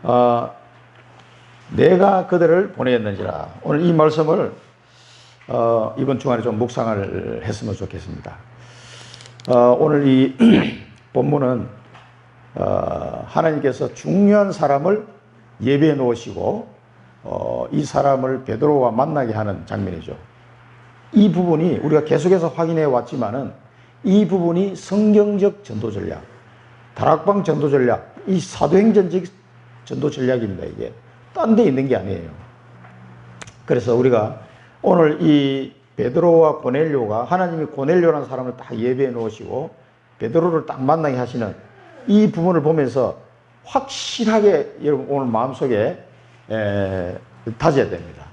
어, 내가 그들을 보내었는지라. 오늘 이 말씀을 이번 주간에 좀 묵상을 했으면 좋겠습니다. 오늘 이 본문은 하나님께서 중요한 사람을 예배해 놓으시고 이 사람을 베드로와 만나게 하는 장면이죠. 이 부분이 우리가 계속해서 확인해 왔지만은 이 부분이 성경적 전도 전략, 다락방 전도 전략, 이 사도행전적 전도 전략입니다. 이게 딴 데 있는 게 아니에요. 그래서 우리가 오늘 이 베드로와 고넬료가 하나님이 고넬료라는 사람을 딱 예배해 놓으시고 베드로를 딱 만나게 하시는 이 부분을 보면서 확실하게 여러분 오늘 마음속에 다져야 됩니다.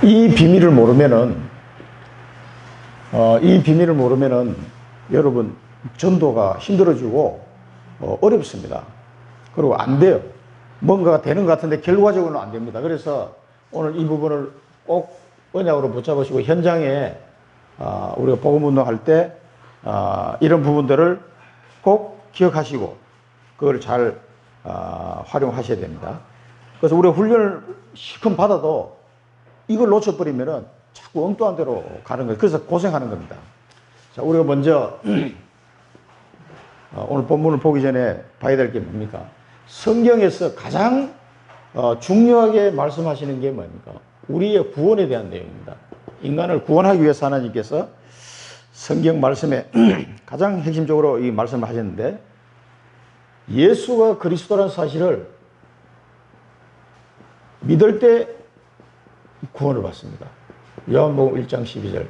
이 비밀을 모르면은 여러분 전도가 힘들어지고 어렵습니다. 그리고 안 돼요. 뭔가가 되는 것 같은데 결과적으로는 안 됩니다. 그래서 오늘 이 부분을 꼭 언약으로 붙잡으시고 현장에 우리가 복음 운동할 때 이런 부분들을 꼭 기억하시고 그걸 잘 활용하셔야 됩니다. 그래서 우리가 훈련을 실컷 받아도 이걸 놓쳐버리면은 자꾸 엉뚱한 데로 가는 거예요. 그래서 고생하는 겁니다. 자, 우리가 먼저 오늘 본문을 보기 전에 봐야 될 게 뭡니까? 성경에서 가장 중요하게 말씀하시는 게 뭡니까? 우리의 구원에 대한 내용입니다. 인간을 구원하기 위해서 하나님께서 성경 말씀에 가장 핵심적으로 이 말씀을 하셨는데 예수가 그리스도라는 사실을 믿을 때 구원을 받습니다. 요한복음 1장 12절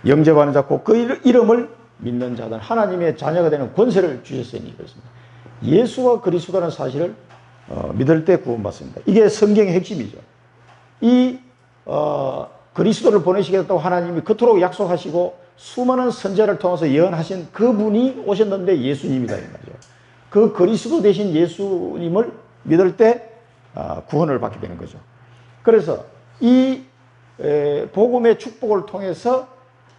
영접하는 자 곧 그 이름을 믿는 자는 하나님의 자녀가 되는 권세를 주셨으니 그렇습니다. 예수가 그리스도라는 사실을 믿을 때 구원받습니다. 이게 성경의 핵심이죠. 이 그리스도를 보내시겠다고 하나님이 그토록 약속하시고 수많은 선지자를 통해서 예언하신 그분이 오셨는데 예수님이다 이 말이죠. 그 그리스도 대신 예수님을 믿을 때 구원을 받게 되는 거죠. 그래서 이 복음의 축복을 통해서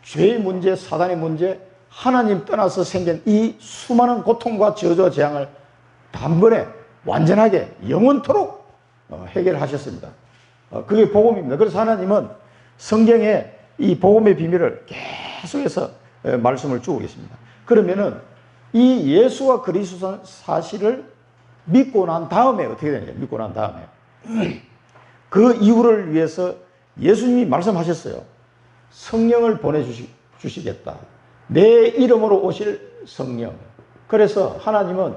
죄의 문제, 사단의 문제, 하나님 떠나서 생긴 이 수많은 고통과 저주와 재앙을 단번에 완전하게 영원토록 해결하셨습니다. 그게 복음입니다. 그래서 하나님은 성경에 이 복음의 비밀을 계속해서 말씀을 주고 계십니다. 그러면은 이 예수와 그리스도 사실을 믿고 난 다음에 어떻게 되냐? 믿고 난 다음에 그 이유를 위해서 예수님이 말씀하셨어요. 성령을 보내주시겠다. 내 이름으로 오실 성령. 그래서 하나님은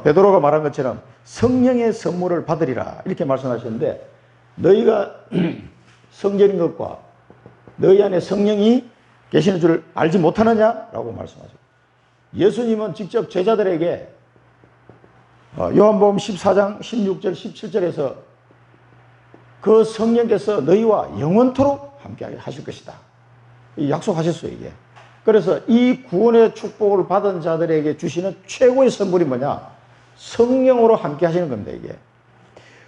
베드로가 말한 것처럼 성령의 선물을 받으리라 이렇게 말씀하셨는데 너희가 성전인 것과 너희 안에 성령이 계시는 줄 알지 못하느냐라고 말씀하셨어요. 예수님은 직접 제자들에게 요한복음 14장 16절 17절에서 그 성령께서 너희와 영원토록 함께 하실 것이다. 약속하셨어요, 이게. 그래서 이 구원의 축복을 받은 자들에게 주시는 최고의 선물이 뭐냐? 성령으로 함께 하시는 겁니다, 이게.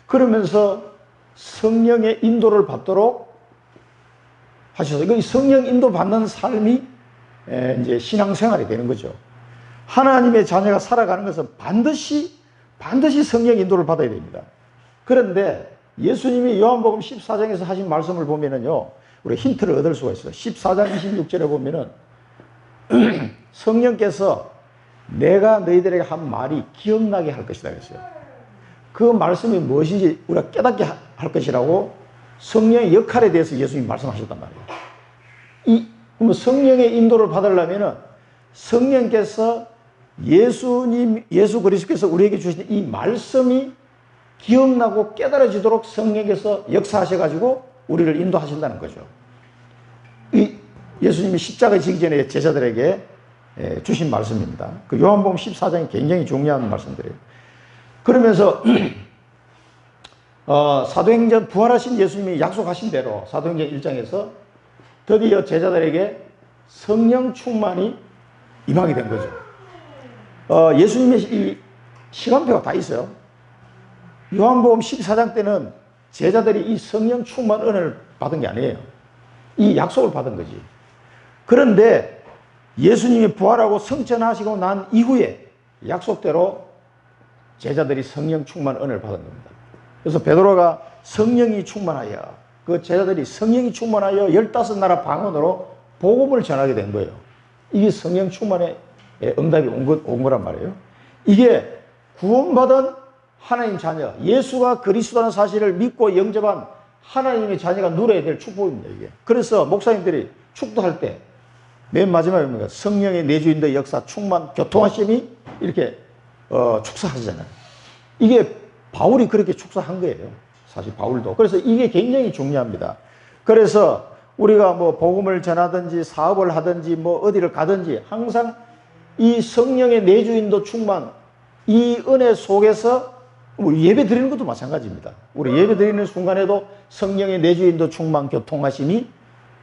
그러면서 성령의 인도를 받도록 하셔서, 이 성령 인도 받는 삶이 이제 신앙생활이 되는 거죠. 하나님의 자녀가 살아가는 것은 반드시 성령 인도를 받아야 됩니다. 그런데 예수님이 요한복음 14장에서 하신 말씀을 보면은요, 우리 힌트를 얻을 수가 있어요. 14장 26절에 보면은 성령께서 내가 너희들에게 한 말이 기억나게 할 것이다 그랬어요. 그 말씀이 무엇인지 우리가 깨닫게 할 것이라고 성령의 역할에 대해서 예수님이 말씀하셨단 말이에요. 그러면 성령의 인도를 받으려면은 성령께서 예수 그리스도께서 우리에게 주신 이 말씀이 기억나고 깨달아지도록 성령께서 역사하셔가지고 우리를 인도하신다는 거죠. 예수님이 십자가에 지기 전에 제자들에게 주신 말씀입니다. 그 요한복음 14장이 굉장히 중요한 말씀들이에요. 그러면서 사도행전 부활하신 예수님이 약속하신 대로 사도행전 1장에서 드디어 제자들에게 성령 충만이 임하게 된 거죠. 예수님의 이 시간표가 다 있어요. 요한복음 14장 때는 제자들이 이 성령 충만 은혜를 받은 게 아니에요. 이 약속을 받은 거지. 그런데 예수님이 부활하고 승천하시고 난 이후에 약속대로 제자들이 성령 충만 은혜를 받은 겁니다. 그래서 베드로가 성령이 충만하여, 그 제자들이 성령이 충만하여 15나라 방언으로 복음을 전하게 된 거예요. 이게 성령 충만의 응답이 온 거란 말이에요. 이게 구원받은 하나님 자녀, 예수가 그리스도라는 사실을 믿고 영접한 하나님의 자녀가 누려야 될 축복입니다, 이게. 그래서 목사님들이 축도할 때 맨 마지막에 뭡니까? 성령의 내주인의 역사, 충만, 교통하심이 이렇게 축사하시잖아요. 이게 바울이 그렇게 축사한 거예요. 사실 바울도. 그래서 이게 굉장히 중요합니다. 그래서 우리가 뭐 복음을 전하든지 사업을 하든지 뭐 어디를 가든지 항상 이 성령의 내주인도 충만, 이 은혜 속에서 예배 드리는 것도 마찬가지입니다. 우리 예배 드리는 순간에도 성령의 내주인도 충만, 교통하심이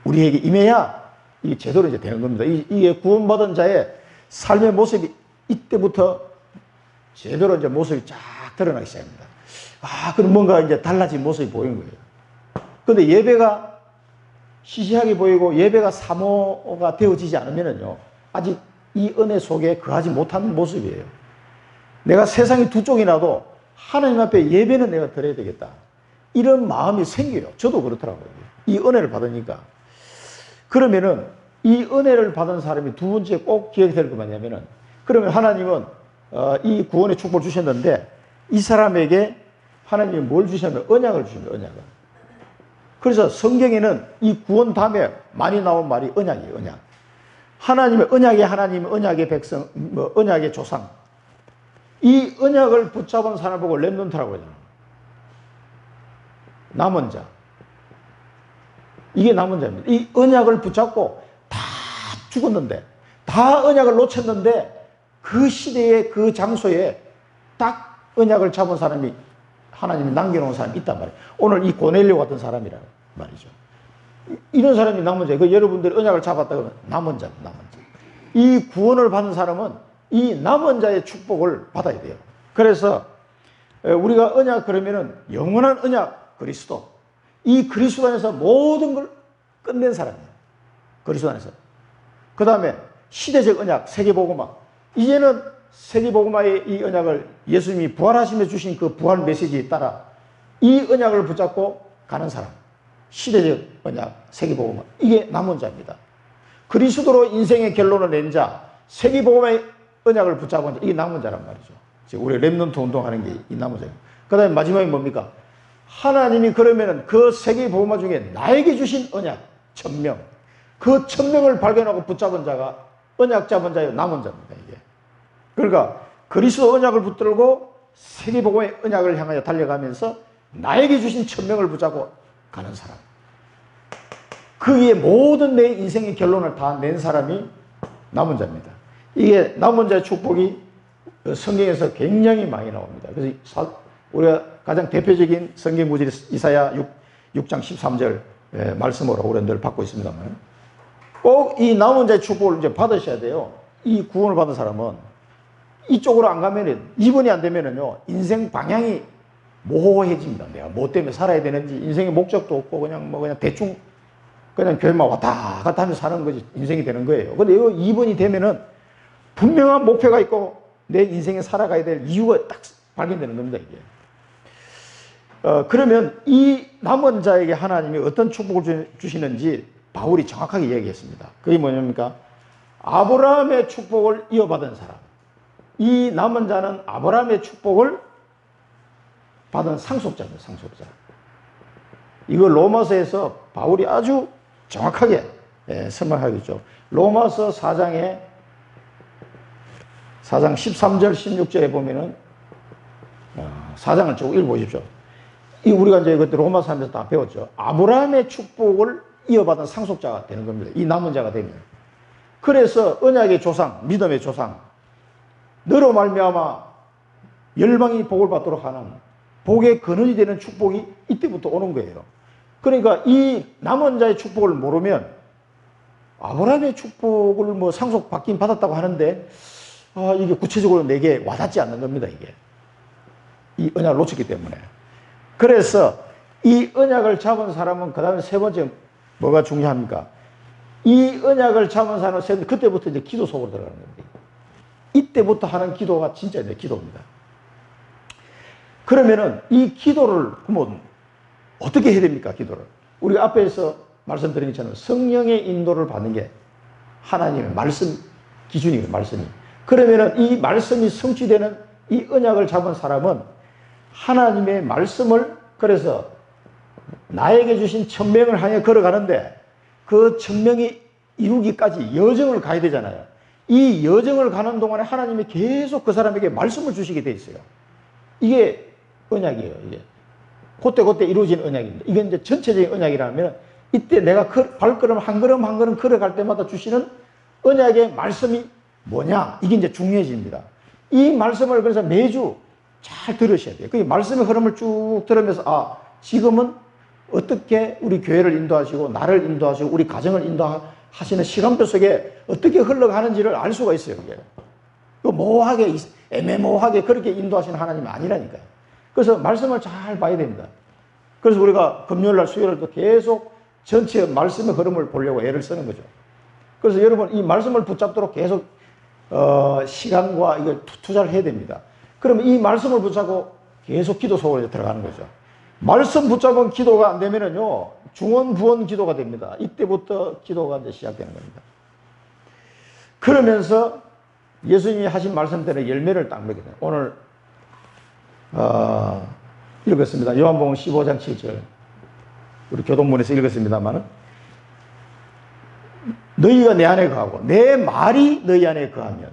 우리에게 임해야 이게 제대로 이제 되는 겁니다. 이게 구원받은 자의 삶의 모습이 이때부터 제대로 이제 모습이 쫙 드러나기 시작합니다. 그럼 뭔가 이제 달라진 모습이 보이는 거예요. 근데 예배가 시시하게 보이고 예배가 사모가 되어지지 않으면요, 아직 이 은혜 속에 거하지 못하는 모습이에요. 내가 세상이 두 쪽이 나도 하나님 앞에 예배는 내가 드려야 되겠다, 이런 마음이 생겨요. 저도 그렇더라고요. 이 은혜를 받으니까. 그러면은 이 은혜를 받은 사람이 두 번째 꼭 기억이 될 거 뭐냐면은, 그러면 하나님은 이 구원의 축복을 주셨는데 이 사람에게 하나님이 뭘 주셨냐면 언약을 주십니다. 언약을. 그래서 성경에는 이 구원 다음에 많이 나온 말이 언약이에요. 언약. 하나님의 언약의 하나님, 언약의 백성, 언약의 조상. 이 언약을 붙잡은 사람을 보고 렘넌트라고 하잖아요. 남은 자. 이게 남은 자입니다. 이 언약을 붙잡고 다 죽었는데, 다 언약을 놓쳤는데 그 시대에 그 장소에 딱 언약을 잡은 사람이, 하나님이 남겨놓은 사람이 있단 말이에요. 오늘 이 고넬료 같은 사람이란 말이죠. 이런 사람이 남은 자예요. 그 여러분들이 언약을 잡았다 그러면 남은 자입니다. 남은 자. 이 구원을 받은 사람은 이 남은 자의 축복을 받아야 돼요. 그래서 우리가 언약 그러면은 영원한 언약 그리스도, 이 그리스도 안에서 모든 걸 끝낸 사람이에요. 그리스도 안에서. 그 다음에 시대적 언약, 세계복음화. 이제는 세계복음화의 이 언약을 예수님이 부활하시며 주신 그 부활 메시지에 따라 이 언약을 붙잡고 가는 사람. 시대적 언약, 세계복음화. 이게 남은 자입니다. 그리스도로 인생의 결론을 낸 자, 세계복음화의 언약을 붙잡은 자, 이게 남은 자란 말이죠. 지금 우리 렘넌트 운동하는 게 이 남은 자예요. 그 다음에 마지막에 뭡니까? 하나님이 그러면은 그 세계복음화 중에 나에게 주신 언약, 천명. 그 천명을 발견하고 붙잡은 자가 언약 잡은 자예요. 남은 자입니다, 이게. 그러니까 그리스도 언약을 붙들고 세계복음의 언약을 향하여 달려가면서 나에게 주신 천명을 붙잡고 가는 사람. 거기에 모든 내 인생의 결론을 다 낸 사람이 남은 자입니다. 이게 남은 자의 축복이 성경에서 굉장히 많이 나옵니다. 그래서 우리가 가장 대표적인 성경 구절이 이사야 6장 13절 말씀으로 우리가 늘 받고 있습니다만, 꼭 이 남은 자의 축복을 이제 받으셔야 돼요. 이 구원을 받은 사람은 이쪽으로 안 가면은, 2번이 안 되면은요, 인생 방향이 모호해집니다. 내가 뭐 때문에 살아야 되는지, 인생의 목적도 없고, 그냥 대충, 그냥 교회만 왔다 갔다 하면서 사는 것이 인생이 되는 거예요. 근데 이거 2번이 되면은 분명한 목표가 있고, 내 인생에 살아가야 될 이유가 딱 발견되는 겁니다, 이게. 그러면 이 남은 자에게 하나님이 어떤 축복을 주시는지 바울이 정확하게 이야기했습니다. 그게 뭐냐니까, 아브라함의 축복을 이어받은 사람. 이 남은 자는 아브라함의 축복을 받은 상속자입니다. 상속자. 이거 로마서에서 바울이 아주 정확하게 설명하겠죠. 로마서 4장 13절 16절에 보면은 4장을 쭉 읽어보십시오. 우리가 이제 그때 로마서 하면서 다 배웠죠. 아브라함의 축복을 이어받은 상속자가 되는 겁니다. 이 남은 자가 되면. 그래서 언약의 조상, 믿음의 조상, 너로 말미암아 열방이 복을 받도록 하는 복의 근원이 되는 축복이 이때부터 오는 거예요. 그러니까 이 남은 자의 축복을 모르면, 아브라함의 축복을 뭐 상속받긴 받았다고 하는데 이게 구체적으로 내게 와닿지 않는 겁니다. 이게 이 언약을 놓쳤기 때문에. 그래서 이 언약을 잡은 사람은 그 다음에 세 번째 뭐가 중요합니까? 이 언약을 잡은 사람은 그때부터 이제 기도 속으로 들어가는 겁니다. 이때부터 하는 기도가 진짜 이제 기도입니다. 그러면은 이 기도를 그러면 어떻게 해야 됩니까? 기도를. 우리가 앞에서 말씀드린 것처럼 성령의 인도를 받는 게 하나님의 말씀 기준이에요. 말씀이. 그러면은 이 말씀이 성취되는 이 언약을 잡은 사람은 하나님의 말씀을 그래서 나에게 주신 천명을 향해 걸어가는데 그 천명이 이루기까지 여정을 가야 되잖아요. 이 여정을 가는 동안에 하나님이 계속 그 사람에게 말씀을 주시게 돼 있어요. 이게 언약이에요. 이게 그때 이루어진 언약입니다. 이게 이제 전체적인 언약이라면 이때 내가 발걸음 한 걸음 한 걸음 걸어갈 때마다 주시는 언약의 말씀이 뭐냐? 이게 이제 중요해집니다. 이 말씀을 그래서 매주 잘 들으셔야 돼요. 그 말씀의 흐름을 쭉 들으면서 지금은 어떻게 우리 교회를 인도하시고 나를 인도하시고 우리 가정을 인도하시는 시간표 속에 어떻게 흘러가는지를 알 수가 있어요. 그게. 모호하게 애매모호하게 그렇게 인도하시는 하나님이 아니라니까요. 그래서 말씀을 잘 봐야 됩니다. 그래서 우리가 금요일날 수요일날도 계속 전체 말씀의 흐름을 보려고 애를 쓰는 거죠. 그래서 여러분 이 말씀을 붙잡도록 계속 시간과 이걸 투자를 해야 됩니다. 그러면 이 말씀을 붙잡고 계속 기도 속으로 들어가는 거죠. 말씀 붙잡은 기도가 안 되면은요, 중원, 부원 기도가 됩니다. 이때부터 기도가 이제 시작되는 겁니다. 그러면서 예수님이 하신 말씀대로 열매를 딱 맺게 돼요. 오늘, 읽었습니다. 요한복음 15장 7절. 우리 교동문에서 읽었습니다만은, 너희가 내 안에 거하고, 내 말이 너희 안에 거하면,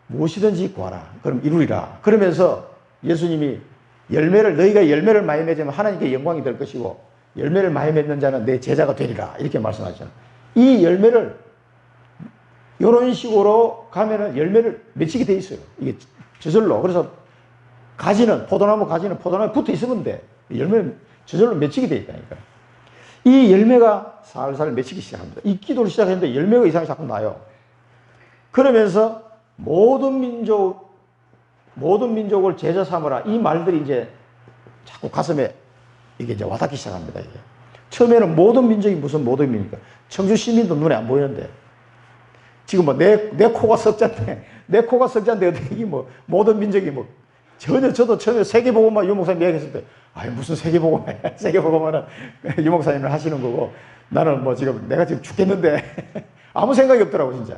무엇이든지 구하라. 그럼 이루리라. 그러면서 예수님이 너희가 열매를 많이 맺으면 하나님께 영광이 될 것이고, 열매를 많이 맺는 자는 내 제자가 되리라. 이렇게 말씀하셨잖아요. 이 열매를, 이런 식으로 가면은 열매를 맺히게 돼 있어요. 이게 저절로. 그래서 포도나무 가지는 포도나무에 붙어 있으면 돼. 열매는 저절로 맺히게 돼 있다니까요. 이 열매가 살살 맺히기 시작합니다. 이 기도를 시작했는데 열매가 이상하게 자꾸 나요. 그러면서 모든 민족을 제자 삼으라. 이 말들이 이제 자꾸 가슴에 이게 이제 와닿기 시작합니다. 이게. 처음에는 모든 민족이 무슨 모든 민족입니까? 청주 시민도 눈에 안 보이는데. 지금 내 코가 석자인데 어떻게 모든 민족이 저도 처음에 세계복음만 유 목사님 이야기했을 때, 무슨 세계복음이야. 세계복음은 유 목사님을 하시는 거고, 나는 지금 내가 지금 죽겠는데, 아무 생각이 없더라고, 진짜.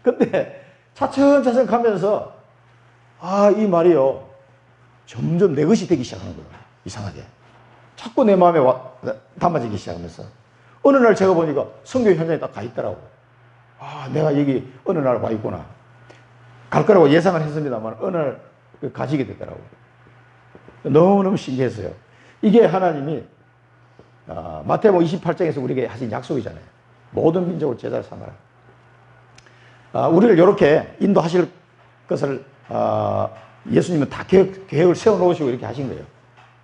근데 차츰차츰 가면서, 이 말이요. 점점 내 것이 되기 시작하는 거예요. 이상하게. 자꾸 내 마음에 담아지기 시작하면서. 어느 날 제가 보니까 선교 현장에 딱 가 있더라고. 내가 여기 어느 날 와 있구나. 갈 거라고 예상을 했습니다만, 어느 날 가지게 되더라고. 너무너무 신기했어요. 이게 하나님이, 마태복음 28장에서 우리에게 하신 약속이잖아요. 모든 민족을 제자로 삼아라. 우리를 이렇게 인도하실 것을 예수님은 다 계획을 세워놓으시고 이렇게 하신 거예요.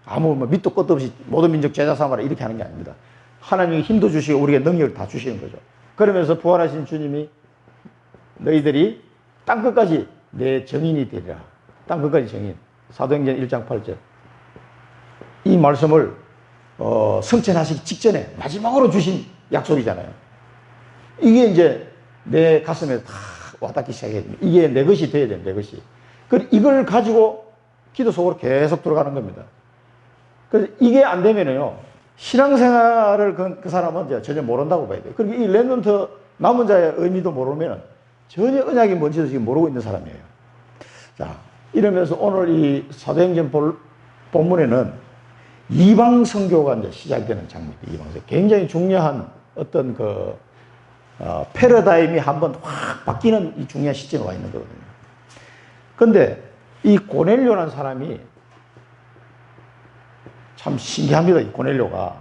아무 밑도 끝도 없이 모든 민족 제자 삼아라 이렇게 하는 게 아닙니다. 하나님이 힘도 주시고 우리에게 능력을 다 주시는 거죠. 그러면서 부활하신 주님이 너희들이 땅끝까지 내 정인이 되리라. 땅끝까지 정인. 사도행전 1장 8절. 이 말씀을 성천하시기 직전에 마지막으로 주신 약속이잖아요. 이게 이제 내 가슴에 다 와닿기 시작해야 됩니다. 이게 내 것이 돼야 돼요. 내 것이. 이걸 가지고 기도 속으로 계속 들어가는 겁니다. 그래서 이게 안 되면요, 신앙생활을 그 사람은 이제 전혀 모른다고 봐야 돼요. 그리고 이 렘넌트 남은 자의 의미도 모르면 전혀 언약이 뭔지도 지금 모르고 있는 사람이에요. 자, 이러면서 오늘 이 사도행전 본문에는 이방 선교가 이제 시작되는 장면입니다. 이방 선교. 굉장히 중요한 어떤 패러다임이 한번 확 바뀌는 이 중요한 시점에 와 있는 거거든요. 근데 이 고넬료라는 사람이 참 신기합니다. 이 고넬료가.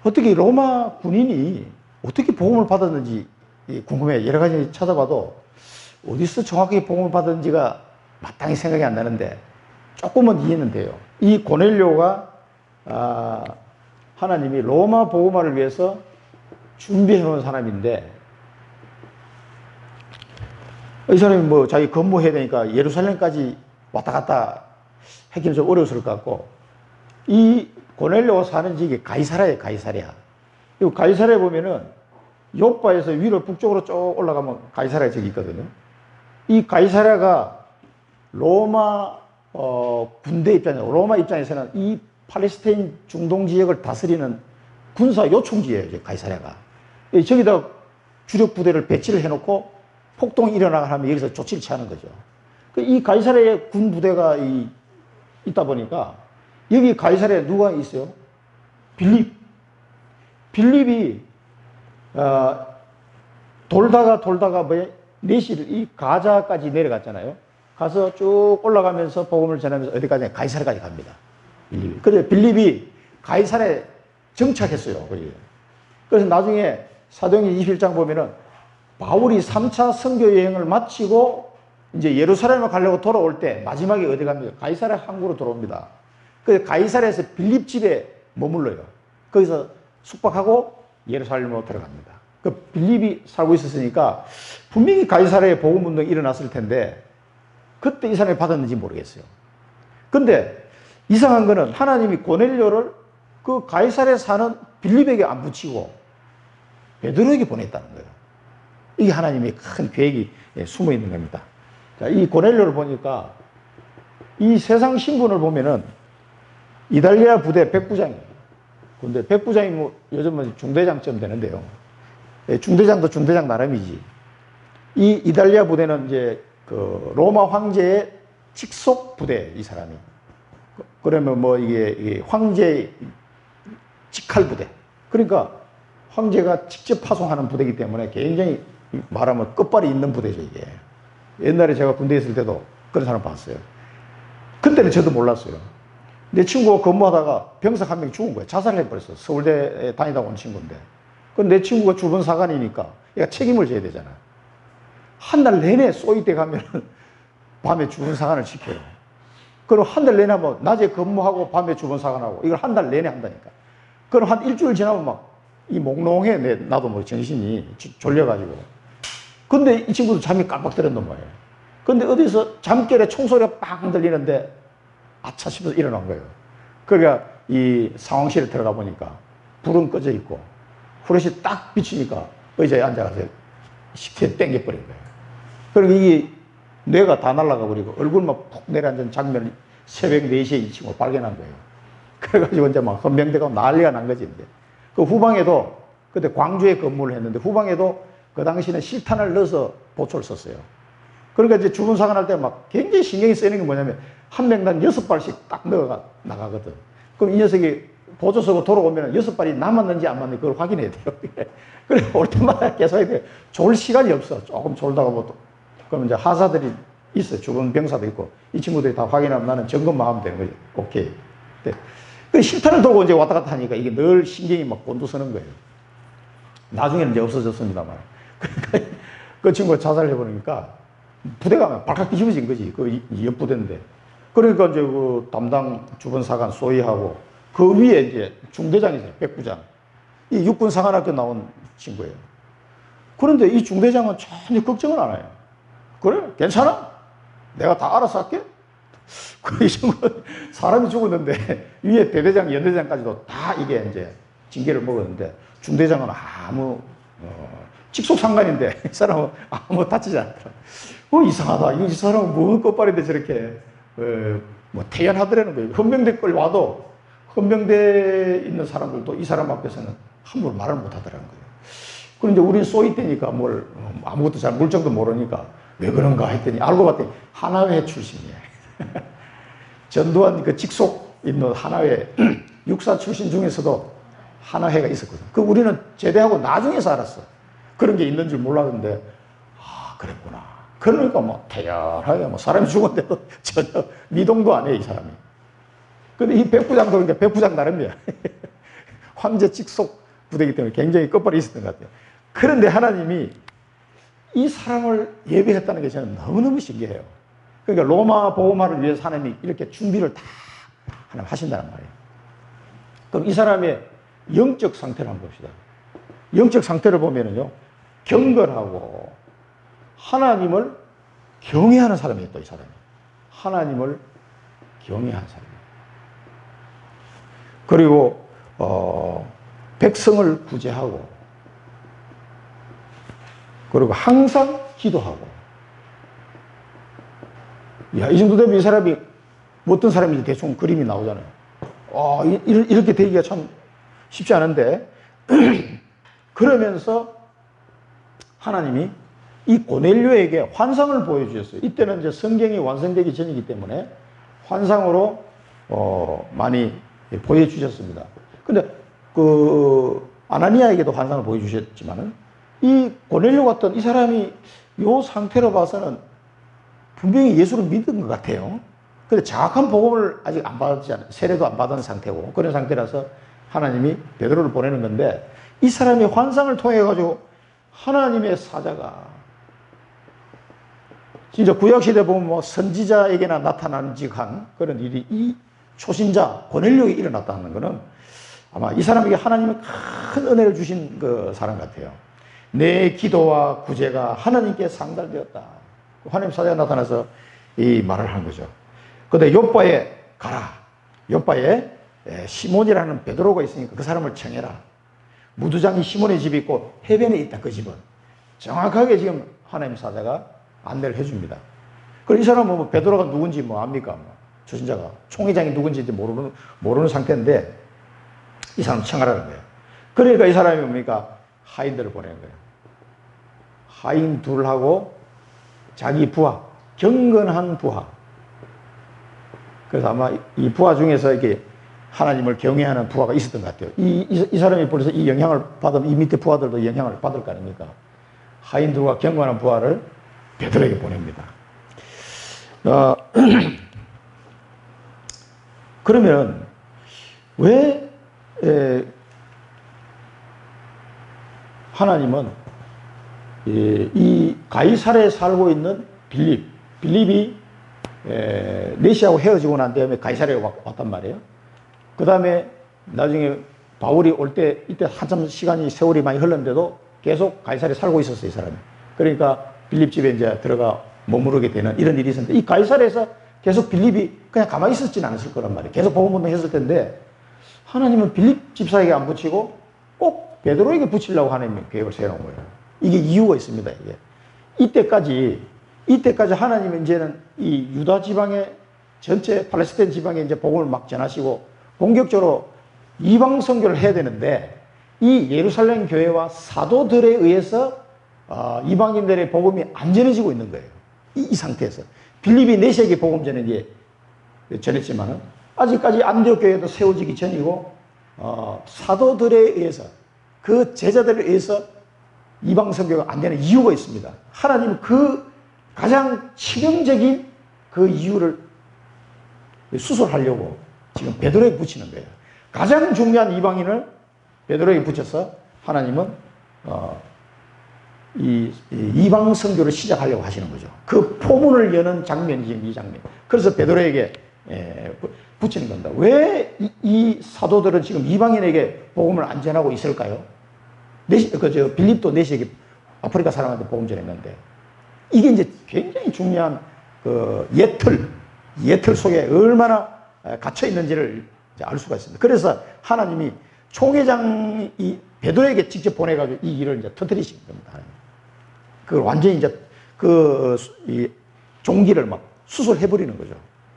어떻게 로마 군인이 어떻게 복음을 받았는지 궁금해요. 여러 가지 찾아봐도 어디서 정확하게 복음을 받았는지가 마땅히 생각이 안 나는데 조금은 이해는 돼요. 이 고넬료가 하나님이 로마 복음화를 위해서 준비해 놓은 사람인데, 이 사람이 자기 근무해야 되니까 예루살렘까지 왔다 갔다 했기는 좀 어려웠을 것 같고, 이 고넬료가 사는 지역이 가이사라예요, 가이사랴. 이 가이사랴에 보면은 요빠에서 위로 북쪽으로 쭉 올라가면 가이사랴 지역이 있거든요. 이 가이사랴가 로마 군대 입장에서, 로마 입장에서는 이 팔레스타인 중동 지역을 다스리는 군사 요충지예요, 가이사랴가. 저기다 주력 부대를 배치를 해놓고 폭동이 일어나면 여기서 조치를 취하는 거죠. 이 가이사랴에 군 부대가 있다 보니까 여기 가이사랴에 누가 있어요? 빌립. 빌립이 돌다가 내실 이 가자까지 내려갔잖아요. 가서 쭉 올라가면서 복음을 전하면서 어디까지? 가이사랴까지 갑니다. 빌립이. 그래서 빌립이 가이사랴에 정착했어요. 그래서 나중에 사도행전 21장 보면은 바울이 3차 선교 여행을 마치고 이제 예루살렘을 가려고 돌아올 때 마지막에 어디 갑니까? 가이사랴 항구로 들어옵니다. 그래서 가이사랴에서 빌립 집에 머물러요. 거기서 숙박하고 예루살렘으로 들어갑니다. 그 빌립이 살고 있었으니까 분명히 가이사랴에 복음 운동이 일어났을 텐데 그때 이 사람이 받았는지 모르겠어요. 근데 이상한 거는 하나님이 고넬료를 그 가이사랴에 사는 빌립에게 안 붙이고 베드로에게 보냈다는 거예요. 이게 하나님의 큰 계획이 숨어 있는 겁니다. 자, 이 고넬료를 보니까 이 세상 신분을 보면은 이달리아 부대 백부장이에요. 근데 백부장이 뭐 요즘은 중대장쯤 되는데요. 중대장도 중대장 나름이지. 이 이달리아 부대는 이제 그 로마 황제의 직속 부대, 이 사람이. 그러면 뭐 이게 황제의 직할 부대. 그러니까 황제가 직접 파송하는 부대이기 때문에 굉장히 말하면 끝발이 있는 부대죠, 이게. 옛날에 제가 군대에 있을 때도 그런 사람 봤어요. 그때는 저도 몰랐어요. 내 친구가 근무하다가 병사 한 명이 죽은 거예요. 자살해버렸어. 서울대에 다니다가 온 친구인데. 그럼 내 친구가 주변 사관이니까 얘가 책임을 져야 되잖아. 한 달 내내 쏘이대 가면 밤에 주변 사관을 지켜요. 그럼 한 달 내내 하면 낮에 근무하고 밤에 주변 사관하고 이걸 한 달 내내 한다니까. 그럼 한 일주일 지나면 막 이 몽롱해. 나도 뭐 정신이 졸려가지고. 근데 이 친구도 잠이 깜빡 들었단 말이에요. 근데 어디서 잠결에 총소리가 빵 들리는데 아차 싶어서 일어난 거예요. 그러니까 이 상황실에 들어가 보니까 불은 꺼져 있고 후레쉬 딱 비치니까 의자에 앉아가서 쉽게 땡겨버린 거예요. 그러니까 이게 뇌가 다 날아가 버리고 얼굴만 푹 내려앉은 장면을 새벽 4시에 이 친구가 발견한 거예요. 그래가지고 이제 막 헌병대가 난리가 난 거지. 이제. 그 후방에도 그때 광주에 근무를 했는데 후방에도 그 당시에는 실탄을 넣어서 보초를 썼어요. 그러니까 이제 주변 사관할 때 막 굉장히 신경이 쓰이는 게 뭐냐면 한 명당 6발씩 딱 넣어가 나가거든. 그럼 이 녀석이 보조 서고 돌아오면 6발이 남았는지 안 맞는지 그걸 확인해야 돼요. 그래 올 때마다 계속 해야 돼요. 졸 시간이 없어. 조금 졸다가 뭐 그럼 이제 하사들이 있어요. 주변 병사도 있고 이 친구들이 다 확인하면 나는 점검만 하면 되는 거죠. 오케이. 네. 그 실탄을 들고 이제 왔다 갔다 하니까 이게 늘 신경이 막 곤두서는 거예요. 나중에는 이제 없어졌습니다만. 그러니까 그 친구가 자살해버리니까 부대가 발칵 뒤집어진 거지. 그 옆부대인데. 그러니까 이제 그 담당 주변 사관 소위하고 그 위에 이제 중대장이죠. 백부장. 이 육군 사관학교 나온 친구예요. 그런데 이 중대장은 전혀 걱정을 안 해요. 그래? 괜찮아? 내가 다 알아서 할게? 그 친구 사람이 죽었는데 위에 대대장, 연대장까지도 다 이게 이제 징계를 먹었는데 중대장은 아무 직속 상관인데 이 사람은 아무 다치지 않더라. 이상하다. 이 사람은 뭔 끝발인데 저렇게 뭐 태연하더라는 거예요. 헌병대 걸 와도 헌병대에 있는 사람들도 이 사람 앞에서는 함부로 말을 못 하더라는 거예요. 그런데 우리는 쏘이 때니까 뭘 아무것도 잘 물정도 모르니까 왜 그런가 했더니 알고 봤더니 하나회 출신이에요. 전두환 그 직속 있는 하나회 육사 출신 중에서도 하나회가 있었거든. 그 우리는 제대하고 나중에서 알았어. 그런 게 있는 줄 몰랐는데 아 그랬구나. 그러니까 뭐 태연하게 뭐 사람이 죽었는데도 전혀 미동도 안 해 이 사람이. 근데 이 백부장도 그러니까 백부장 나름이야. 황제 직속 부대이기 때문에 굉장히 끝발이 있었던 것 같아요. 그런데 하나님이 이 사람을 예비했다는 게 저는 너무너무 신기해요. 그러니까 로마 복음화를 위해서 하나님이 이렇게 준비를 다 하나님 하신다는 말이에요. 그럼 이 사람의 영적 상태를 한번 봅시다. 영적 상태를 보면은요, 경건하고 하나님을 경외하는 사람이에요, 또 이 사람이. 하나님을 경외한 사람. 그리고 백성을 구제하고, 그리고 항상 기도하고. 야, 이 정도 되면 이 사람이 어떤 사람인지 대충 그림이 나오잖아요. 이렇게 되기가 참 쉽지 않은데 그러면서 하나님이 이 고넬료에게 환상을 보여주셨어요. 이때는 이제 성경이 완성되기 전이기 때문에 환상으로 많이 보여주셨습니다. 근데 아나니아에게도 환상을 보여주셨지만은 이 고넬료 같은 이 사람이 이 상태로 봐서는 분명히 예수를 믿은 것 같아요. 근데 정확한 복음을 아직 안 받았지 않아요. 세례도 안 받은 상태고 그런 상태라서 하나님이 베드로를 보내는 건데, 이 사람이 환상을 통해 가지고 하나님의 사자가 진짜 구약시대 보면 뭐 선지자에게나 나타나는 직한 그런 일이 이 초신자 고넬료에게 일어났다는 것은 아마 이 사람에게 하나님이 큰 은혜를 주신 그 사람 같아요. 내 기도와 구제가 하나님께 상달되었다. 하나님 사자가 나타나서 이 말을 하는 거죠. 근데 욥바에 가라. 욥바에 시몬이라는 베드로가 있으니까 그 사람을 청해라. 무두장이 시몬의 집이 있고 해변에 있다. 그 집은 정확하게 지금 하나님 사자가 안내를 해줍니다. 그럼 이 사람은 뭐 베드로가 누군지 뭐 압니까? 초신자가 총회장이 누군지 모르는 상태인데 이 사람 청하라는 거예요. 그러니까 이 사람이 뭡니까? 하인들을 보내는 거예요. 하인 둘하고 자기 부하, 경건한 부하. 그래서 아마 이 부하 중에서 이렇게 하나님을 경외하는 부하가 있었던 것 같아요. 이 사람이 벌써 이 영향을 받으면 이 밑에 부하들도 영향을 받을 거 아닙니까? 하인들과 경건한 부하를 베드로에게 보냅니다. 그러면 왜 하나님은 이 가이사랴에 살고 있는 빌립이 네시하고 헤어지고 난 다음에 가이사랴에 왔단 말이에요. 그 다음에 나중에 바울이 올 때 이때 한참 세월이 많이 흘렀는데도 계속 가이사랴에 살고 있었어요, 이 사람이. 그러니까 빌립 집에 이제 들어가 머무르게 되는 이런 일이 있었는데, 이 가이사랴에서 계속 빌립이 그냥 가만히 있었지는 않았을 거란 말이에요. 계속 복음 운동 했을 텐데 하나님은 빌립 집사에게 안 붙이고 꼭 베드로에게 붙이려고 하나님이 계획을 세워놓은 거예요. 이게 이유가 있습니다. 이게 이때까지 하나님은 이제는 이 유다 지방의 전체 팔레스타인 지방에 이제 복음을 막 전하시고 본격적으로 이방 선교를 해야 되는데, 이 예루살렘 교회와 사도들에 의해서 이방인들의 복음이 안 전해지고 있는 거예요. 이 상태에서 빌립이 네시에게 복음 전했지만은 아직까지 안디옥 교회도 세워지기 전이고 사도들에 의해서, 그 제자들에 의해서 이방 선교가 안 되는 이유가 있습니다. 하나님은 그 가장 치명적인 그 이유를 수술하려고 지금 베드로에게 붙이는 거예요. 가장 중요한 이방인을 베드로에게 붙여서 하나님은 이 이방 선교를 시작하려고 하시는 거죠. 그 포문을 여는 장면이 지금 이 장면. 그래서 베드로에게 붙이는 겁니다. 왜 이 사도들은 지금 이방인에게 복음을 안 전하고 있을까요? 빌립도 네시에게 아프리카 사람한테 복음 전했는데, 이게 이제 굉장히 중요한 그 예틀 속에 얼마나 갇혀 있는지를 알 수가 있습니다. 그래서 하나님이 총회장이 베드로에게 직접 보내가지고 이 일을 이제 터뜨리신 겁니다. 그걸 완전히 이제 이 종기를 막 수술해버리는 거죠.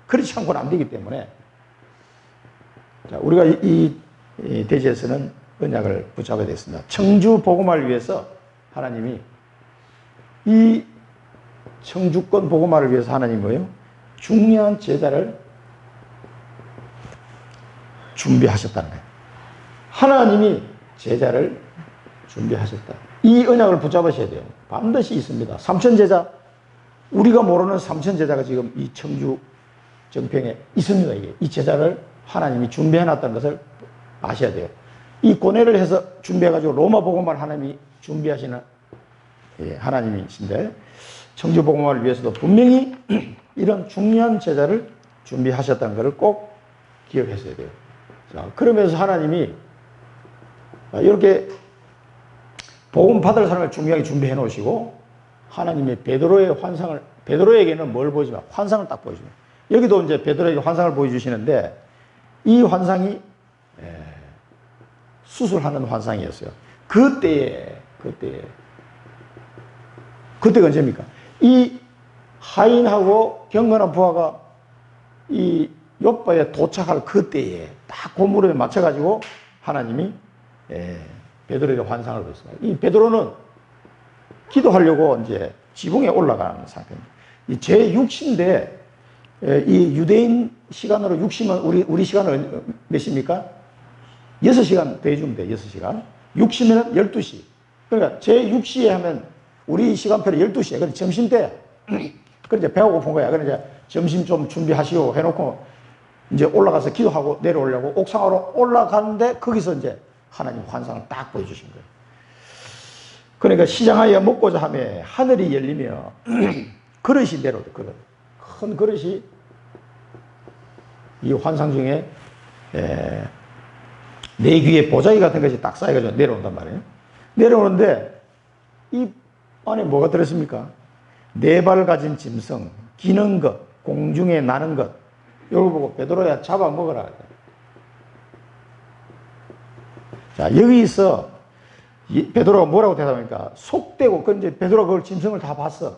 그렇지 않고는 안 되기 때문에, 자, 우리가 이 대지에서는 언약을 붙잡아야 되겠습니다. 청주 복음화를 위해서 하나님이, 이 청주권 복음화를 위해서 하나님이 뭐예요? 중요한 제자를 준비하셨다는 거예요. 하나님이 제자를 준비하셨다. 이 언약을 붙잡으셔야 돼요. 반드시 있습니다. 삼천제자, 우리가 모르는 삼천제자가 지금 이 청주 정평에 있습니다. 이 제자를 하나님이 준비해놨다는 것을 아셔야 돼요. 이 고뇌를 해서 준비해가지고 로마 복음화를 하나님이 준비하시는 하나님이신데, 청주 복음화를 위해서도 분명히 이런 중요한 제자를 준비하셨다는 것을 꼭 기억하셔야 돼요. 자, 그러면서 하나님이 이렇게 복음 받을 사람을 중요하게 준비해 놓으시고, 하나님의 베드로의 환상을, 베드로에게는 뭘 보여주면 환상을 딱 보여줍니다. 여기도 이제 베드로에게 환상을 보여주시는데 이 환상이 수술하는 환상이었어요. 그때가 언제입니까? 이 하인하고 경건한 부하가 이 욥바에 도착할 그때에 딱 그 무렵에 맞춰가지고 하나님이 베드로에게 환상을 보였습니다. 이 베드로는 기도하려고 이제 지붕에 올라가는 상태입니다. 이 제6시인데 이 유대인 시간으로 6시면 우리 시간은 몇 시입니까? 6시간 더해주면 돼. 6시간. 6시면 12시. 그러니까 제6시에 하면 우리 시간표로 12시에. 그래서 점심때. 그래 이제 배가 고픈 거야. 그래 이제 점심 좀 준비하시오 해놓고 이제 올라가서 기도하고 내려오려고 옥상으로 올라가는데 거기서 이제 하나님 환상을 딱 보여주신 거예요. 그러니까 시장하여 먹고자 하며 하늘이 열리며 그릇이 내려오죠. 큰 그릇이 이 환상 중에 내 귀에 보자기 같은 것이 딱 쌓여가지고 내려온단 말이에요. 내려오는데 이 안에 뭐가 들었습니까? 네 발 가진 짐승, 기는 것, 공중에 나는 것. 이걸 보고 베드로야 잡아먹어라. 자, 여기서 베드로가 뭐라고 대답합니까? 속되고, 그 이제 베드로가 그걸 짐승을 다 봤어.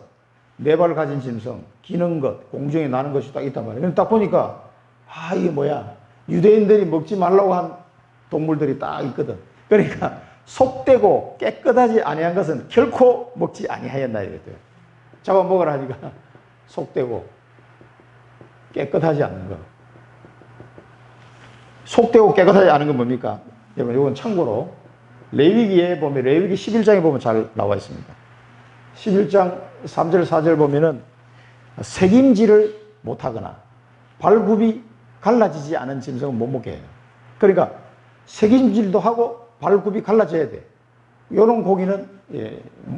네 발 가진 짐승, 기는 것, 공중에 나는 것이 딱 있단 말이에요. 딱 보니까, 아, 이게 뭐야. 유대인들이 먹지 말라고 한 동물들이 딱 있거든. 그러니까, 속되고 깨끗하지 아니한 것은 결코 먹지 아니하였나 이랬대요. 잡아먹으라 하니까, 속되고 깨끗하지 않은 것. 속되고 깨끗하지 않은 건 뭡니까? 여러분, 이건 참고로, 레위기에 보면, 레위기 11장에 보면 잘 나와 있습니다. 11장 3절, 4절 보면은 색임질을 못하거나 발굽이 갈라지지 않은 짐승은 못 먹게 해요. 그러니까 색임질도 하고 발굽이 갈라져야 돼. 이런 고기는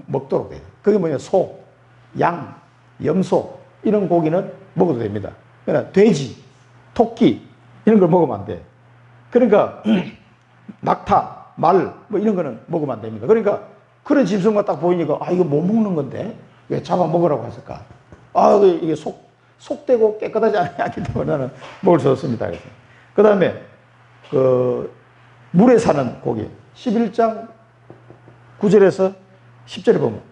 먹도록 돼요. 그게 뭐냐? 소, 양, 염소 이런 고기는 먹어도 됩니다. 그러나 돼지, 토끼 이런 걸 먹으면 안 돼. 그러니까 낙타, 말 뭐 이런 거는 먹으면 안 됩니다. 그러니까 그런 짐승만 딱 보이니까 아 이거 못 먹는 건데 왜 잡아 먹으라고 했을까? 아 이게 속되고 깨끗하지 않기 때문에 나는 먹을 수 없습니다. 그 다음에 그 물에 사는 고기 11장 9절에서 10절에 보면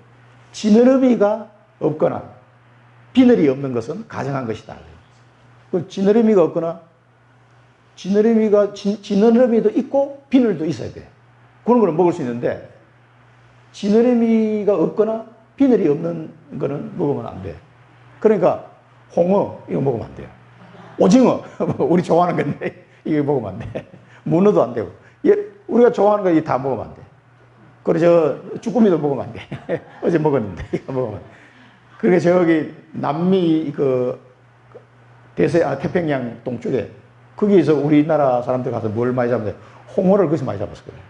지느러미가 없거나 비늘이 없는 것은 가정한 것이다. 그 지느러미가 없거나 지느러미도 있고 비늘도 있어야 돼. 그런 거는 먹을 수 있는데 지느러미가 없거나 비늘이 없는 거는 먹으면 안 돼. 그러니까 홍어 이거 먹으면 안 돼요. 오징어 우리 좋아하는 건데 이거 먹으면 안 돼. 문어도 안 되고 우리가 좋아하는 거 다 먹으면 안 돼. 그리고 저 쭈꾸미도 먹으면 안 돼. 어제 먹었는데 이거 먹으면 안 돼. 그게 저기 남미 그 태평양 동쪽에 거기에서 우리나라 사람들 가서 뭘 많이 잡는데 홍어를 거기서 많이 잡았어요.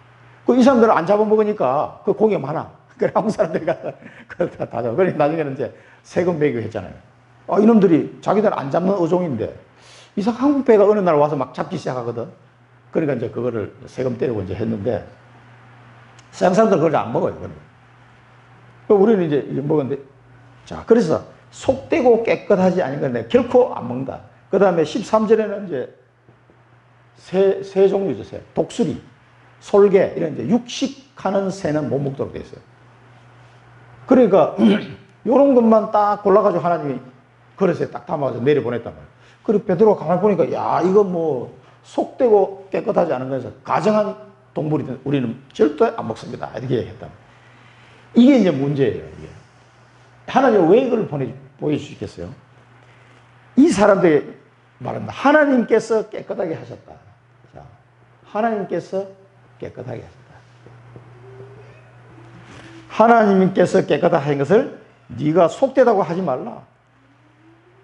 이 사람들은 안 잡아먹으니까 그 고기가 많아. 그래 한국 사람들이 가서 그걸 다 잡아. 그래 나중에는 이제 세금 매기고 했잖아요. 이놈들이 자기들은 안 잡는 어종인데 이상 한국 배가 어느 날 와서 막 잡기 시작하거든. 그러니까 이제 그거를 세금 때리고 이제 했는데 서양 사람들은 그걸 안 먹어요. 우리는 이제 먹었는데 자 그래서 속되고 깨끗하지 않은 건데 결코 안 먹는다. 그 다음에 13절에는 이제 새 종류죠. 새. 독수리, 솔개 이런 이제 육식하는 새는 못 먹도록 되어 있어요. 그러니까 이런 것만 딱 골라가지고 하나님이 그릇에 딱 담아서 내려보냈단 말이에요. 그리고 베드로가 가만히 보니까 야 이거 뭐 속되고 깨끗하지 않은 거에서 가정한 동물이든 우리는 절대 안 먹습니다. 이렇게 얘기했단 말이에요. 이게 이제 문제예요. 이게. 하나님이 왜 이걸 보여주시겠어요? 이 사람들이 말합니다. 하나님께서 깨끗하게 하셨다. 자, 하나님께서 깨끗하게 하셨다. 하나님께서 깨끗하게 하신 것을 네가 속되다고 하지 말라.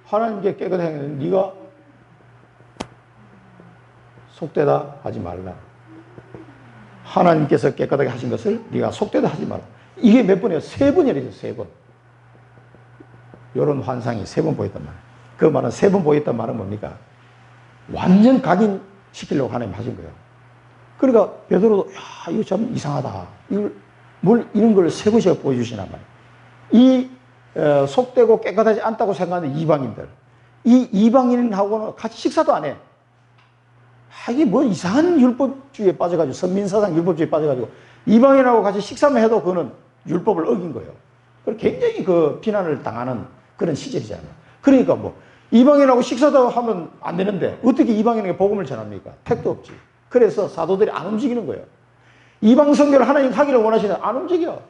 하나님께 깨끗하게 하신 것을 네가 속되다 하지 말라. 하나님께서 깨끗하게 하신 것을 네가 속되다 하지 말라. 이게 몇 번이에요? 3번이래요. 3번. 이런 환상이 3번 보였단 말이에요. 그 말은 3번 보였단 말은 뭡니까? 완전 각인시키려고 하나님 하신 거예요. 그러니까 베드로도 야 이거 참 이상하다. 이런 걸 3번씩 보여주시란 말이에요. 이 속되고 깨끗하지 않다고 생각하는 이방인들 이 이방인하고는 같이 식사도 안 해. 이게 뭐 이상한 율법주의에 빠져가지고, 선민사상 율법주의에 빠져가지고, 이방인하고 같이 식사만 해도 그거는 율법을 어긴 거예요. 굉장히 그 비난을 당하는 그런 시절이잖아요. 그러니까 뭐, 이방인하고 식사도 하면 안 되는데, 어떻게 이방인에게 복음을 전합니까? 택도 없지. 그래서 사도들이 안 움직이는 거예요. 이방 선교를 하나님 하기를 원하시는 안 움직여.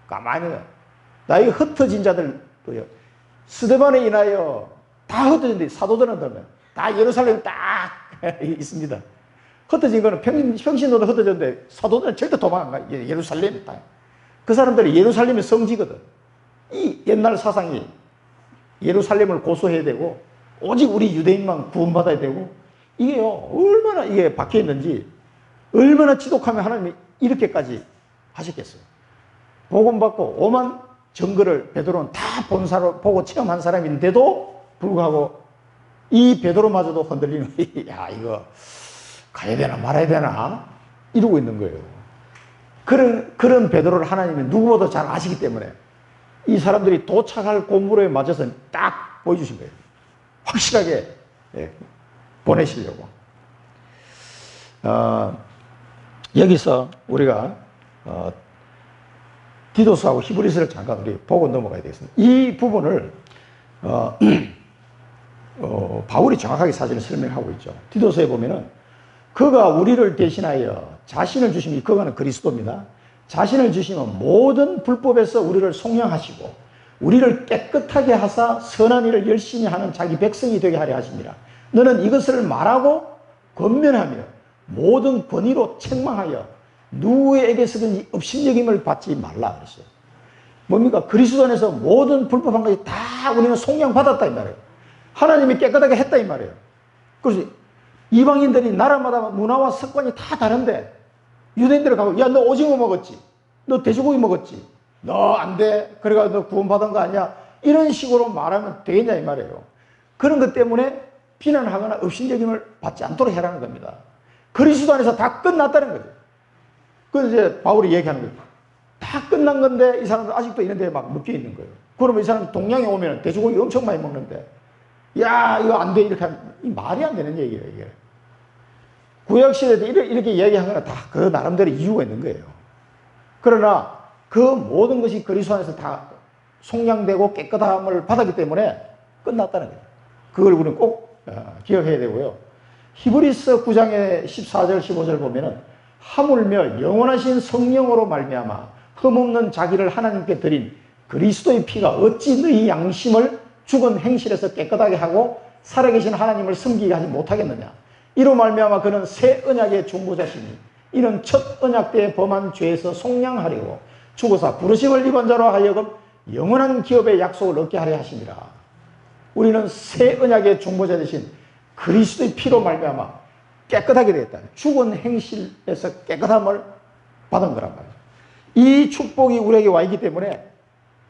가만히 해. 나에게 흩어진 자들도요. 스데반에 인하여 다 흩어진데 사도들은 그러면 다 예루살렘에 딱 있습니다. 흩어진 거는 평신도도 흩어졌는데 사도들은 절대 도망 안 가. 예루살렘에 딱. 그 사람들이 예루살렘의 성지거든. 이 옛날 사상이 예루살렘을 고소해야 되고 오직 우리 유대인만 구원받아야 되고 이게요. 얼마나 이게 박혀 있는지 얼마나 지독하면 하나님이 이렇게까지 하셨겠어요. 복음 받고 오만 증거를 베드로는 다 본 사람 보고 체험한 사람인데도 불구하고 이 베드로마저도 흔들리는 야 이거 가야 되나 말아야 되나 이러고 있는 거예요. 그런 베드로를 하나님이 누구보다 잘 아시기 때문에 이 사람들이 도착할 고무로에 맞춰서 딱 보여주신 거예요. 확실하게 보내시려고. 여기서 우리가 디도스하고 히브리서를 잠깐 우리 보고 넘어가야 되겠습니다. 이 부분을 바울이 정확하게 사실을 설명하고 있죠. 디도서에 보면은 그가 우리를 대신하여 자신을 주시면 그가는 그리스도입니다. 자신을 주시면 모든 불법에서 우리를 속량하시고 우리를 깨끗하게 하사 선한 일을 열심히 하는 자기 백성이 되게 하려 하십니다. 너는 이것을 말하고 권면하며 모든 권위로 책망하여 누구에게서든지 업신여김을 받지 말라 그랬어요. 뭡니까? 그리스도 안에서 모든 불법한 것이 다 우리는 속량받았다 이 말이에요. 하나님이 깨끗하게 했다 이 말이에요. 그래서 이방인들이 나라마다 문화와 습관이 다 다른데 유대인들을 가고 야 너 오징어 먹었지? 너 돼지고기 먹었지? 너 안 돼? 그래가 너 구원받은 거 아니야? 이런 식으로 말하면 되겠냐 이 말이에요. 그런 것 때문에 비난하거나 업신여김을 받지 않도록 해라는 겁니다. 그리스도 안에서 다 끝났다는 거죠. 그래서 이제 바울이 얘기하는 거예요. 다 끝난 건데 이 사람들 아직도 이런 데에 막 묶여 있는 거예요. 그러면 이 사람 동양에 오면 돼지고기 엄청 많이 먹는데 야 이거 안 돼 이렇게 하면 말이 안 되는 얘기예요. 이게 구약시대에도 이렇게 이야기하거나 다 그 나름대로 이유가 있는 거예요. 그러나 그 모든 것이 그리스도 안에서 다 속량되고 깨끗함을 받았기 때문에 끝났다는 거예요. 그걸 우리는 꼭 기억해야 되고요. 히브리서 9장의 14절 15절 보면은 하물며 영원하신 성령으로 말미암아 흠없는 자기를 하나님께 드린 그리스도의 피가 어찌 너희 양심을 죽은 행실에서 깨끗하게 하고 살아계신 하나님을 섬기게 하지 못하겠느냐. 이로 말미암아 그는 새 언약의 중보자시니 이는 첫 언약 때에 범한 죄에서 속량하려고 죽어서 부르심을 입은 자로 하여금 영원한 기업의 약속을 얻게 하려 하십니다. 우리는 새 언약의 중보자 되신 그리스도의 피로 말미암아 깨끗하게 되었다. 죽은 행실에서 깨끗함을 받은 거란 말이에요. 이 축복이 우리에게 와 있기 때문에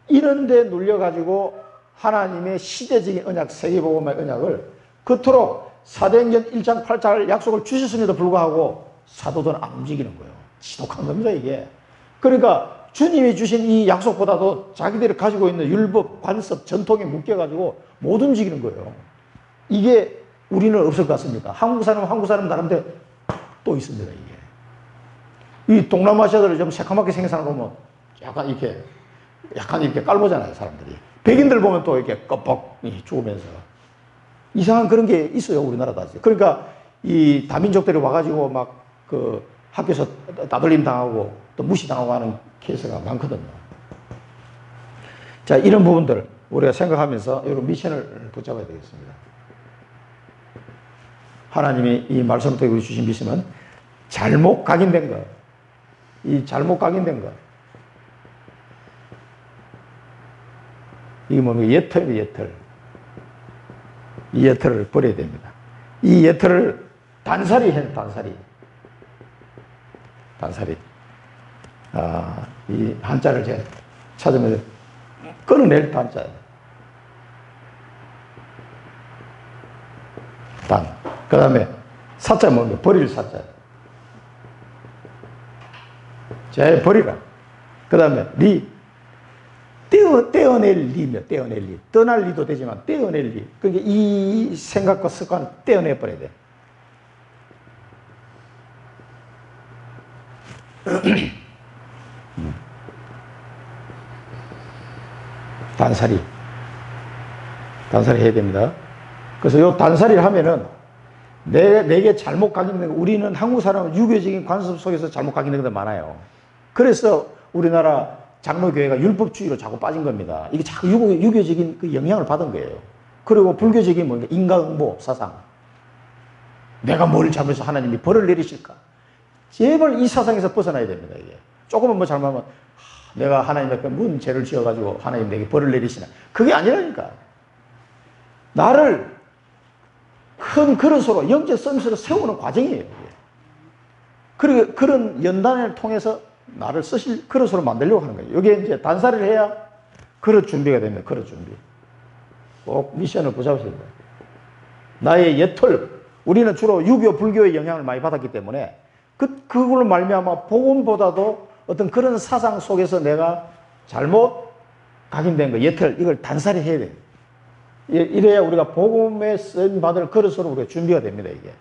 이런 데 눌려가지고 하나님의 시대적인 언약, 세계복음의 언약을 그토록 사도행전 1장 8절 약속을 주셨음에도 불구하고 사도들은 안 움직이는 거예요. 지독한 겁니다 이게. 그러니까 주님이 주신 이 약속보다도 자기들이 가지고 있는 율법, 관습, 전통에 묶여가지고 못 움직이는 거예요. 이게 우리는 없을 것 같습니까? 한국 사람 나름대로 또 있습니다, 이게. 이 동남아시아들을 좀 새카맣게 생긴 사람 보면 약간 이렇게 깔보잖아요, 사람들이. 백인들 보면 또 이렇게 껍벅 죽으면서. 이상한 그런 게 있어요, 우리나라도 아직. 그러니까 이 다민족들이 와가지고 막 그 학교에서 따돌림 당하고 또 무시당하고 하는 케이스가 많거든요. 자, 이런 부분들 우리가 생각하면서 이런 미션을 붙잡아야 되겠습니다. 하나님이 이 말씀을 통해 우리 주신 미션은 잘못 각인된 것. 이 잘못 각인된 것. 이게 뭡니까? 예틀이에요, 예틀. 이 예틀을 버려야 됩니다. 이 예틀을 단살이 해요, 단살이. 이 한자를 제가 찾으면 끊어낼 단자. 단. 그 다음에 사자 뭡니까? 버릴 사자. 제 버리라. 그 다음에 리. 떼어낼 리며, 떼어낼 리. 떠날 리도 되지만 떼어낼 리. 그러니까 이 생각과 습관을 떼어내버려야 돼. 단살이 해야 됩니다. 그래서 요 단살이를 하면은 내게 잘못 각인된 거, 우리는 한국 사람은 유교적인 관습 속에서 잘못 각인된 것도 많아요. 그래서 우리나라 장로교회가 율법주의로 자꾸 빠진 겁니다. 이게 자꾸 유교적인 그 영향을 받은 거예요. 그리고 불교적인 뭔가 인과응보 사상. 내가 뭘 잘못해서 하나님이 벌을 내리실까? 제발 이 사상에서 벗어나야 됩니다, 이게. 조금은 뭐 잘못하면, 내가 하나님 앞에 무슨 죄를 지어가지고 하나님 내게 벌을 내리시나. 그게 아니라니까. 나를 큰 그릇으로, 영적 서밋으로 세우는 과정이에요. 그리고 그런 연단을 통해서 나를 쓰실 그릇으로 만들려고 하는 거예요. 이게 이제 단살을 해야 그릇 준비가 됩니다. 그릇 준비. 꼭 미션을 붙잡으셔야 됩니다. 나의 옛틀, 우리는 주로 유교, 불교의 영향을 많이 받았기 때문에 그걸로 말미암아 복음보다도 어떤 그런 사상 속에서 내가 잘못 각인된 거, 옛틀, 이걸 단살이 해야 돼요. 이래야 우리가 복음에 쓰임 받을 그릇으로 우리가 준비가 됩니다, 이게.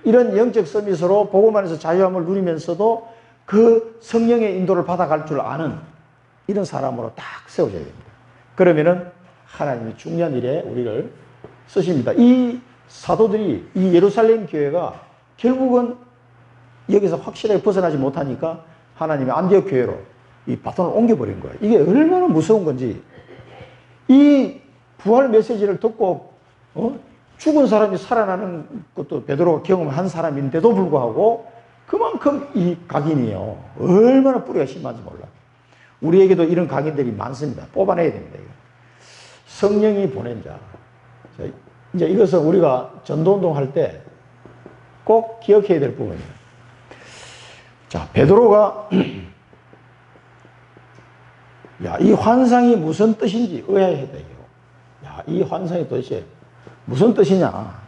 이런 영적 서밋으로 복음 안에서 자유함을 누리면서도 그 성령의 인도를 받아갈 줄 아는 이런 사람으로 딱 세워져야 됩니다. 그러면은 하나님이 중요한 일에 우리를 쓰십니다. 이 사도들이, 이 예루살렘 교회가 결국은 여기서 확실하게 벗어나지 못하니까 하나님이 안디옥 교회로 이 바톤을 옮겨버린 거예요. 이게 얼마나 무서운 건지. 이 부활 메시지를 듣고 죽은 사람이 살아나는 것도 베드로가 경험한 사람인데도 불구하고 그만큼 이 각인이요, 얼마나 뿌리가 심한지 몰라. 우리에게도 이런 각인들이 많습니다. 뽑아내야 됩니다. 이거. 성령이 보낸 자. 이제 이것은 우리가 전도운동 할 때 꼭 기억해야 될 부분이에요. 자, 베드로가 야, 이 환상이 무슨 뜻인지 의아해야 돼요. 야, 이 환상이 도대체 무슨 뜻이냐,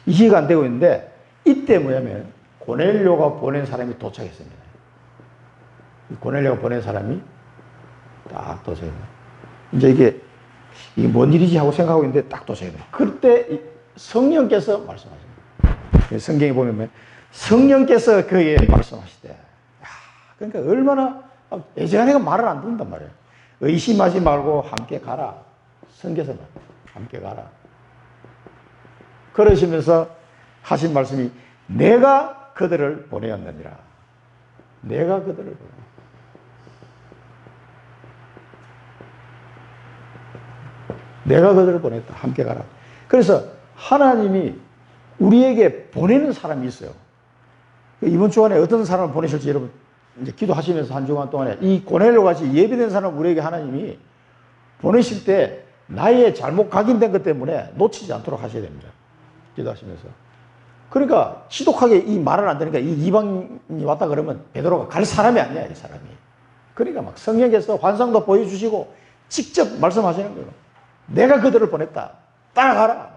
이해가 안 되고 있는데, 이때 뭐냐면 고넬료가 보낸 사람이 도착했습니다. 고넬료가 보낸 사람이 딱 도착했습니다. 이제 이게 뭔 일이지 하고 생각하고 있는데 딱 도착했습니다. 그때 성령께서 말씀하십니다. 성경에 보면 성령께서 그에게 말씀하시대. 그러니까 얼마나, 예전에가 말을 안 듣는단 말이에요. 의심하지 말고 함께 가라. 성경에서 함께 가라. 그러시면서 하신 말씀이 내가 그들을 보내었느니라. 내가 그들을 보내었느니라. 내가 그들을 보냈다. 함께 가라. 그래서 하나님이 우리에게 보내는 사람이 있어요. 이번 주간에 어떤 사람을 보내실지 여러분 이제 기도하시면서 한 주간 동안에 이 고넬료 같이 예비된 사람을 우리에게 하나님이 보내실 때 나의 잘못 각인된 것 때문에 놓치지 않도록 하셔야 됩니다. 기도하시면서. 그러니까 지독하게 이 말을 안 되니까 이 이방인이 왔다 그러면 베드로가 갈 사람이 아니야, 이 사람이. 그러니까 막 성령께서 환상도 보여주시고 직접 말씀하시는 거예요. 내가 그들을 보냈다. 따라가라.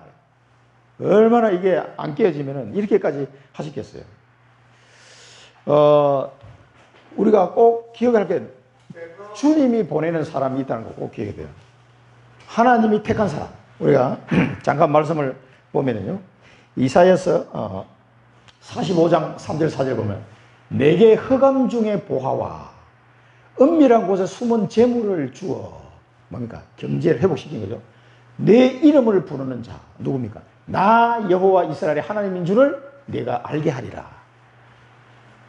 얼마나 이게 안 깨어지면은 이렇게까지 하시겠어요. 우리가 꼭 기억할 게 주님이 보내는 사람이 있다는 거 꼭 기억해야 돼요. 하나님이 택한 사람. 우리가 잠깐 말씀을 보면은요. 이사야서 45장 3절 4절 보면 내게 흑암 중에 보화와 은밀한 곳에 숨은 재물을 주어 뭡니까? 경제를 회복시킨 거죠. 내 이름을 부르는 자 누굽니까? 나 여호와 이스라엘의 하나님인 줄을 내가 알게 하리라.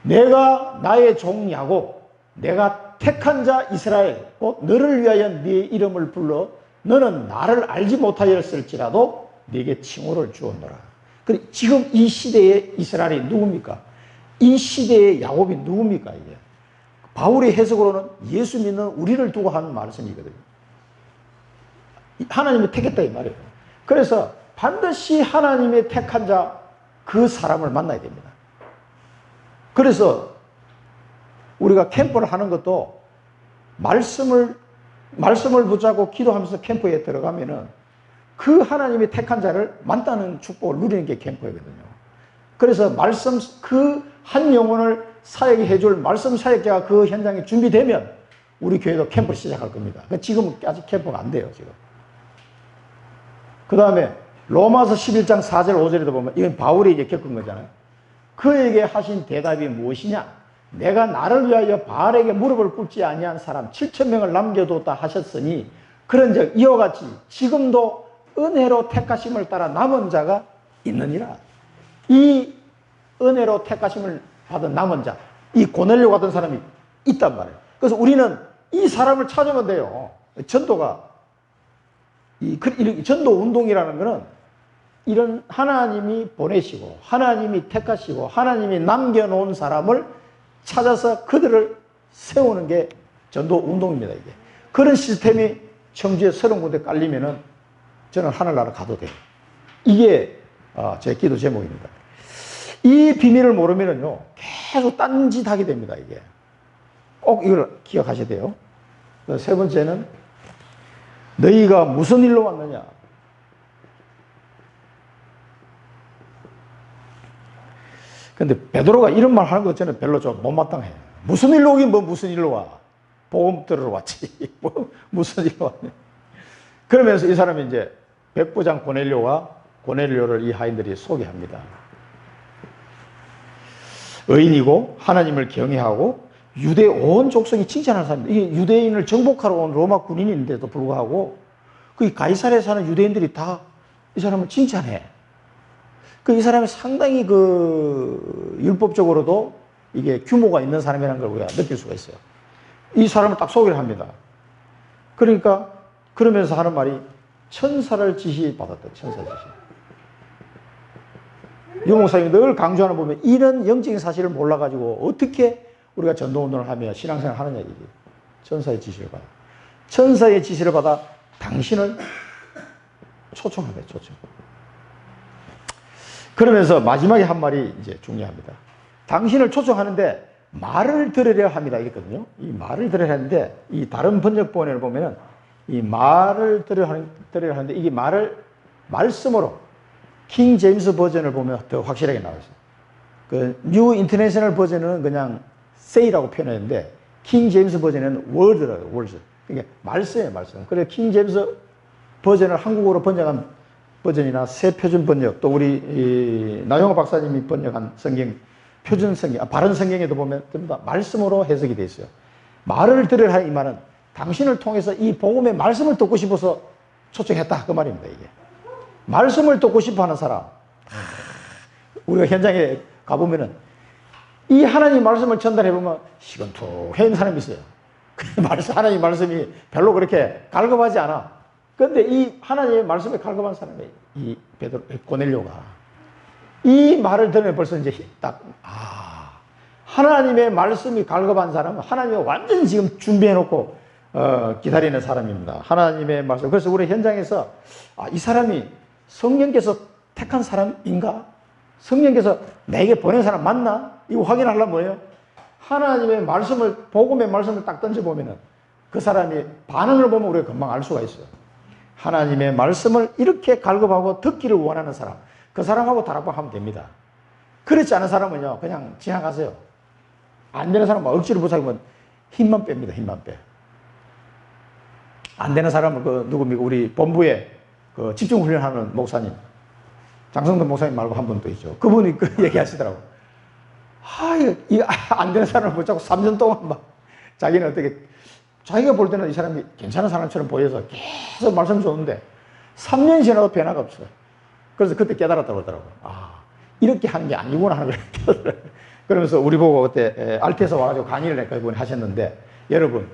내가 나의 종 야곱, 내가 택한 자 이스라엘, 곧 너를 위하여 네 이름을 불러 너는 나를 알지 못하였을지라도 네게 칭호를 주었노라. 그리고 지금 이 시대의 이스라엘이 누굽니까? 이 시대의 야곱이 누굽니까? 이게 바울의 해석으로는 예수 믿는 우리를 두고 하는 말씀이거든요. 하나님이 택했다 이 말이에요. 그래서 반드시 하나님의 택한 자 그 사람을 만나야 됩니다. 그래서 우리가 캠프를 하는 것도 말씀을 붙잡고 기도하면서 캠프에 들어가면은 그 하나님이 택한 자를 만나는 축복을 누리는 게 캠프거든요. 그래서 그 한 영혼을 사역해 줄 말씀 사역자가 그 현장에 준비되면 우리 교회도 캠프를 시작할 겁니다. 지금은 아직 캠프가 안 돼요, 지금. 그 다음에 로마서 11장 4절 5절에도 보면 이건 바울이 이제 겪은 거잖아요. 그에게 하신 대답이 무엇이냐? 내가 나를 위하여 바알에게 무릎을 꿇지 아니한 사람 7,000명을 남겨뒀다 하셨으니 그런즉 이와 같이 지금도 은혜로 택하심을 따라 남은 자가 있느니라. 이 은혜로 택하심을 받은 남은 자, 이 고넬료 같은 사람이 있단 말이에요. 그래서 우리는 이 사람을 찾으면 돼요. 전도가 이 전도 운동이라는 것은 이런 하나님이 보내시고 하나님이 택하시고 하나님이 남겨놓은 사람을 찾아서 그들을 세우는 게 전도 운동입니다. 이게 그런 시스템이 청주에 30군데 깔리면은 저는 하늘나라 가도 돼요. 이게 제 기도 제목입니다. 이 비밀을 모르면은요 계속 딴짓 하게 됩니다. 이게 꼭 이걸 기억하셔야 돼요. 세 번째는 너희가 무슨 일로 왔느냐? 근데 베드로가 이런 말 하는 것 저는 별로 좀 못마땅해요. 무슨 일로 오긴 뭐 무슨 일로 와? 복음 들으러 왔지. 뭐 무슨 일로 왔냐? 그러면서 이 사람이 이제 백부장 고넬료를 이 하인들이 소개합니다. 의인이고 하나님을 경외하고 유대 온 족속이 칭찬하는 사람입니다. 이게 유대인을 정복하러 온 로마 군인인데도 불구하고 그 가이사랴에 사는 유대인들이 다 이 사람을 칭찬해. 이 사람이 상당히 율법적으로도 이게 규모가 있는 사람이라는 걸 우리가 느낄 수가 있어요. 이 사람을 딱 소개를 합니다. 그러니까 그러면서 하는 말이 천사를 지시받았다. 천사 지시. 유 목사님이 늘 강조하는 보면 이런 영적인 사실을 몰라가지고 어떻게 우리가 전도운동을 하며 신앙생활을 하느냐 이게 천사의 지시를 받아. 천사의 지시를 받아 당신을 초청합니다. 초청. 그러면서 마지막에 한 말이 이제 중요합니다. 당신을 초청하는데 말을 들으려 합니다. 이랬거든요. 이 말을 들으려 하는데 이 다른 번역본을 보면은 이 말을 들으려 하는데 이게 말씀으로 킹 제임스 버전을 보면 더 확실하게 나와 있어요. 그 뉴 인터내셔널 버전은 그냥 say라고 표현했는데 킹 제임스 버전은 word라고 words. 그러니까 말씀이에요, 말씀. 그래서 킹 제임스 버전을 한국어로 번역한 버전이나 새 표준 번역, 또 우리 나영호 박사님이 번역한 성경, 표준 성경, 바른 성경에도 보면 전부 다 말씀으로 해석이 되어 있어요. 말을 들으라 하는 이 말은 당신을 통해서 이 복음의 말씀을 듣고 싶어서 초청했다. 그 말입니다, 이게. 말씀을 듣고 싶어 하는 사람. 우리가 현장에 가보면은 이 하나님 말씀을 전달해보면 시건투해 있는 사람이 있어요. 하나님 말씀이 별로 그렇게 갈급하지 않아. 그런데 이 하나님의 말씀에 갈급한 사람이 이 베드로, 고넬료가 이 말을 들으면 벌써 이제 하나님의 말씀이 갈급한 사람은 하나님이 완전히 지금 준비해놓고 기다리는 사람입니다. 하나님의 말씀. 그래서 우리 현장에서 이 사람이 성령께서 택한 사람인가? 성령께서 내게 보낸 사람 맞나? 이거 확인하려면 뭐예요? 하나님의 말씀을, 복음의 말씀을 딱 던져보면은 그 사람이 반응을 보면 우리가 금방 알 수가 있어요. 하나님의 말씀을 이렇게 갈급하고 듣기를 원하는 사람, 그 사람하고 다락방하면 됩니다. 그렇지 않은 사람은요, 그냥 지나가세요. 안 되는 사람은 억지로 붙잡으면 힘만 뺍니다, 힘만 빼. 안 되는 사람은 누굽니까? 우리 본부에 집중훈련하는 목사님, 장성돈 목사님 말고 한 분 또 있죠. 그분이 얘기하시더라고. 이거 안 되는 사람을 붙잡고 3년 동안 막 자기는 어떻게 자기가 볼 때는 이 사람이 괜찮은 사람처럼 보여서 계속 말씀 좋은데 3년이 지나도 변화가 없어요. 그래서 그때 깨달았다고 그러더라고요. 이렇게 하는 게 아니구나 하는 걸 깨달았어요. 그러면서 우리 보고 그때 알테에서 와가지고 강의를 그분이 하셨는데 여러분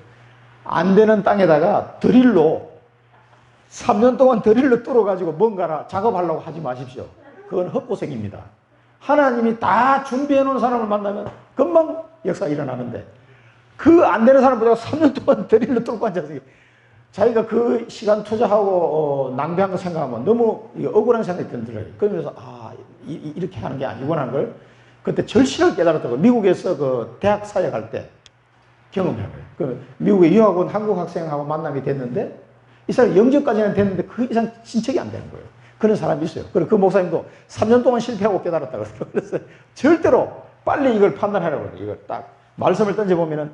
안 되는 땅에다가 드릴로 3년 동안 드릴로 뚫어가지고 뭔가나 작업하려고 하지 마십시오. 그건 헛고생입니다. 하나님이 다 준비해 놓은 사람을 만나면 금방 역사가 일어나는데 그 안 되는 사람보다 3년 동안 드릴로 뚫고 앉아서 자기가 그 시간 투자하고 낭비한 거 생각하면 너무 억울한 생각이 들어요. 그러면서 이렇게 하는 게 아니구나 하는 걸 그때 절실하게 깨달았다고. 미국에서 그 대학 사역할 때 경험한 거예요. 미국에 유학 온 한국 학생하고 만남이 됐는데 이 사람이 영접까지는 됐는데 그 이상 친척이 안 되는 거예요. 그런 사람이 있어요. 그리고 그 목사님도 3년 동안 실패하고 깨달았다고 그래요. 그래서 절대로 빨리 이걸 판단하라고 그래요. 이걸 딱 말씀을 던져보면은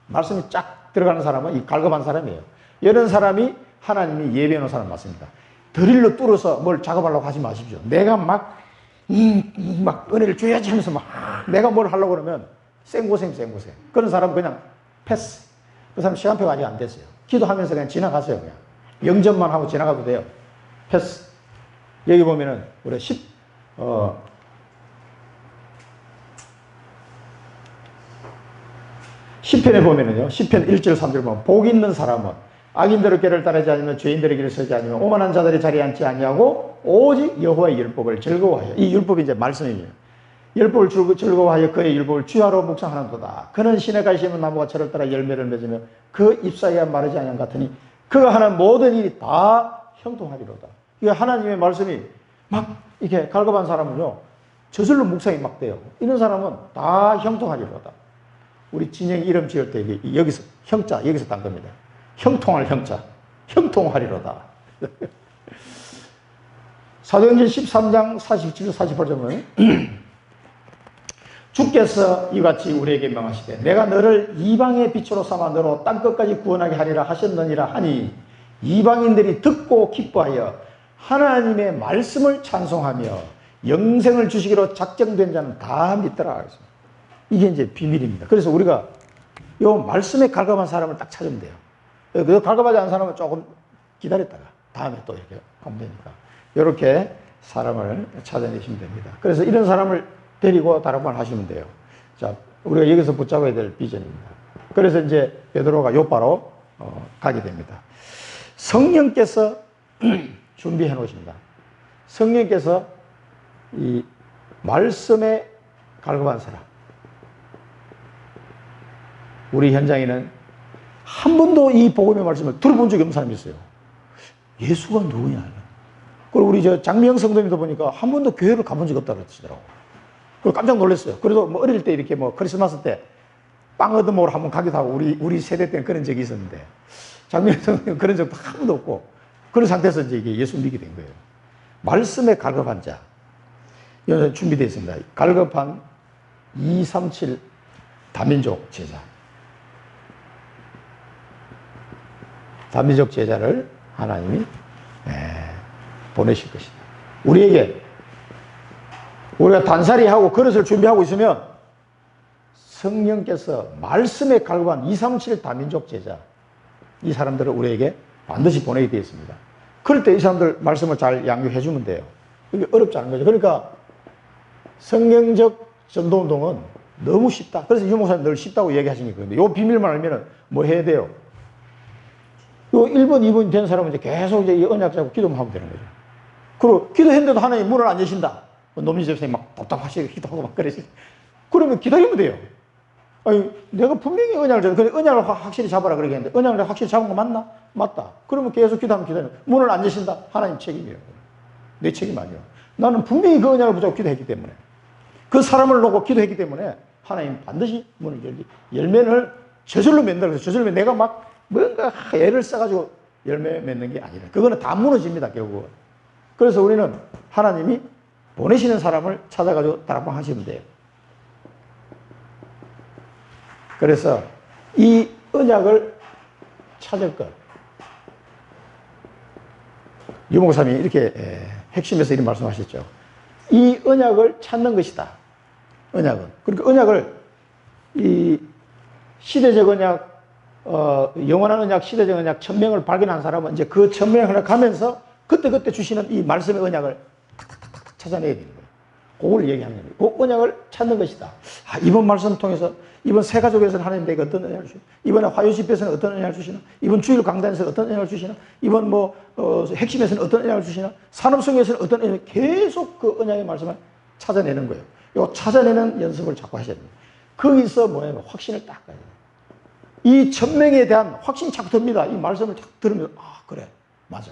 말씀이 쫙 들어가는 사람은 이 갈급한 사람이에요. 이런 사람이 하나님이 예배하는 사람 맞습니다. 드릴로 뚫어서 뭘 작업하려고 하지 마십시오. 내가 막 은혜를 줘야지 하면서 막 내가 뭘 하려고 그러면 생고생. 그런 사람은 그냥 패스. 그 사람 시간표가 아직 안 됐어요. 기도하면서 그냥 지나가세요. 그냥 영접만 하고 지나가도 돼요. 패스. 여기 보면은 우리 10편에 보면은요, 10편 1절 3절 보면 복 있는 사람은 악인들의 길을 따르지 않으면 죄인들의 길을 서지 않으면 오만한 자들의 자리에 앉지 아니하고 오직 여호와의 율법을 즐거워하여, 이 율법이 이제 말씀이에요. 율법을 즐거워하여 그의 율법을 주야로 묵상하는도다. 그는 시내가에 심은 나무가 철을 따라 열매를 맺으며 그 잎사귀가 마르지 아니한 같으니 그가 하는 모든 일이 다 형통하리로다. 이게 하나님의 말씀이 막 이렇게 갈급한 사람은요, 저절로 묵상이 막 돼요. 이런 사람은 다 형통하리로다. 우리 진영이 이름 지을 때 여기서 형자 여기서 딴 겁니다. 형통할 형자, 형통하리로다. 사도행전 13장 47절 48절 보면 주께서 이같이 우리에게 명하시되 내가 너를 이방의 빛으로 삼아 너로 땅끝까지 구원하게 하리라 하셨느니라 하니 이방인들이 듣고 기뻐하여 하나님의 말씀을 찬송하며 영생을 주시기로 작정된 자는 다 믿더라. 이게 이제 비밀입니다. 그래서 우리가 이 말씀에 갈급한 사람을 딱 찾으면 돼요. 그 갈급하지 않은 사람은 조금 기다렸다가 다음에 또 이렇게 하면 되니까 이렇게 사람을 찾아내시면 됩니다. 그래서 이런 사람을 데리고 다른 말 하시면 돼요. 자, 우리가 여기서 붙잡아야 될 비전입니다. 그래서 이제 베드로가 요바로 가게 됩니다. 성령께서 준비해 놓으십니다. 성령께서 이 말씀에 갈급한 사람, 우리 현장에는 한 번도 이 복음의 말씀을 들어본 적이 없는 사람이 있어요. 예수가 누구냐? 그리고 우리 장미영 성도님도 보니까 한 번도 교회를 가본 적이 없다고 그러시더라고요. 그리고 깜짝 놀랐어요. 그래도 뭐 어릴 때 이렇게 뭐 크리스마스 때 빵 얻어먹으러 한번 가기도 하고 우리 세대 때는 그런 적이 있었는데 장미영 성도님 그런 적도 한 번도 없고 그런 상태에서 이제 이게 예수 믿게 된 거예요. 말씀에 갈급한 자. 여기 준비되어 있습니다. 갈급한 237 다민족 제자. 다민족 제자를 하나님이 보내실 것이다. 우리가 단살이 하고 그릇을 준비하고 있으면 성령께서 말씀에 갈급한 237 다민족 제자, 이 사람들을 우리에게 반드시 보내게 되어 있습니다. 그럴 때 이 사람들 말씀을 잘 양육해 주면 돼요. 이게 어렵지 않은 거죠. 그러니까 성령적 전도운동은 너무 쉽다. 그래서 유 목사님 늘 쉽다고 얘기하시니까. 근데 요 비밀만 알면 뭐 해야 돼요? 요 1번, 2번이 된 사람은 이제 계속 이제 이 언약 잡고 기도만 하면 되는 거죠. 그리고 기도했는데도 하나님 문을 안 여신다. 노민희 집사님 막 답답하시게 기도하고 막 그러시. 그러면 기다리면 돼요. 아니, 내가 분명히 언약을 잡았는데, 근데 언약을 확실히 잡아라 그러겠는데, 언약을 확실히 잡은 거 맞나? 맞다. 그러면 계속 기도하면 문을 안 여신다. 하나님 책임이에요. 내 책임 아니에요. 나는 분명히 그 언약을 붙잡고 기도했기 때문에, 그 사람을 놓고 기도했기 때문에, 하나님 반드시 문을 열기. 열매를 저절로 맺는다. 그래서 저절로 내가 막 뭔가 애를 써가지고 열매 맺는 게 아니라, 그거는 다 무너집니다, 결국은. 그래서 우리는 하나님이 보내시는 사람을 찾아가지고 다락방 하시면 돼요. 그래서 이 언약을 찾을 것. 유 목사님이 이렇게 핵심에서 이런 말씀하셨죠. 이 언약을 찾는 것이다. 언약은. 그러니까 언약을 이 시대적 언약, 영원한 언약, 시대적 언약, 천명을 발견한 사람은 이제 그 천명을 가면서 그때그때 주시는 이 말씀의 언약을 탁탁탁탁 찾아내야 되는 거예요. 그걸 얘기하는 거예요. 그 언약을 찾는 것이다. 아, 이번 말씀을 통해서 이번 새 가족에서는 하나님 내게 어떤 은혜를 주시나? 이번에 화요집에서는 어떤 은혜를 주시나? 이번 주일 강단에서 어떤 은혜를 주시나? 이번 핵심에서는 어떤 은혜를 주시나? 산업성에서는 어떤 은혜를 계속 그 언약의 말씀을 찾아내는 거예요. 요 찾아내는 연습을 자꾸 하셔야 됩니다. 거기서 뭐냐면 확신을 딱 가야 돼요. 이 천명에 대한 확신이 자꾸 듭니다. 이 말씀을 자꾸 들으면 그래 맞아.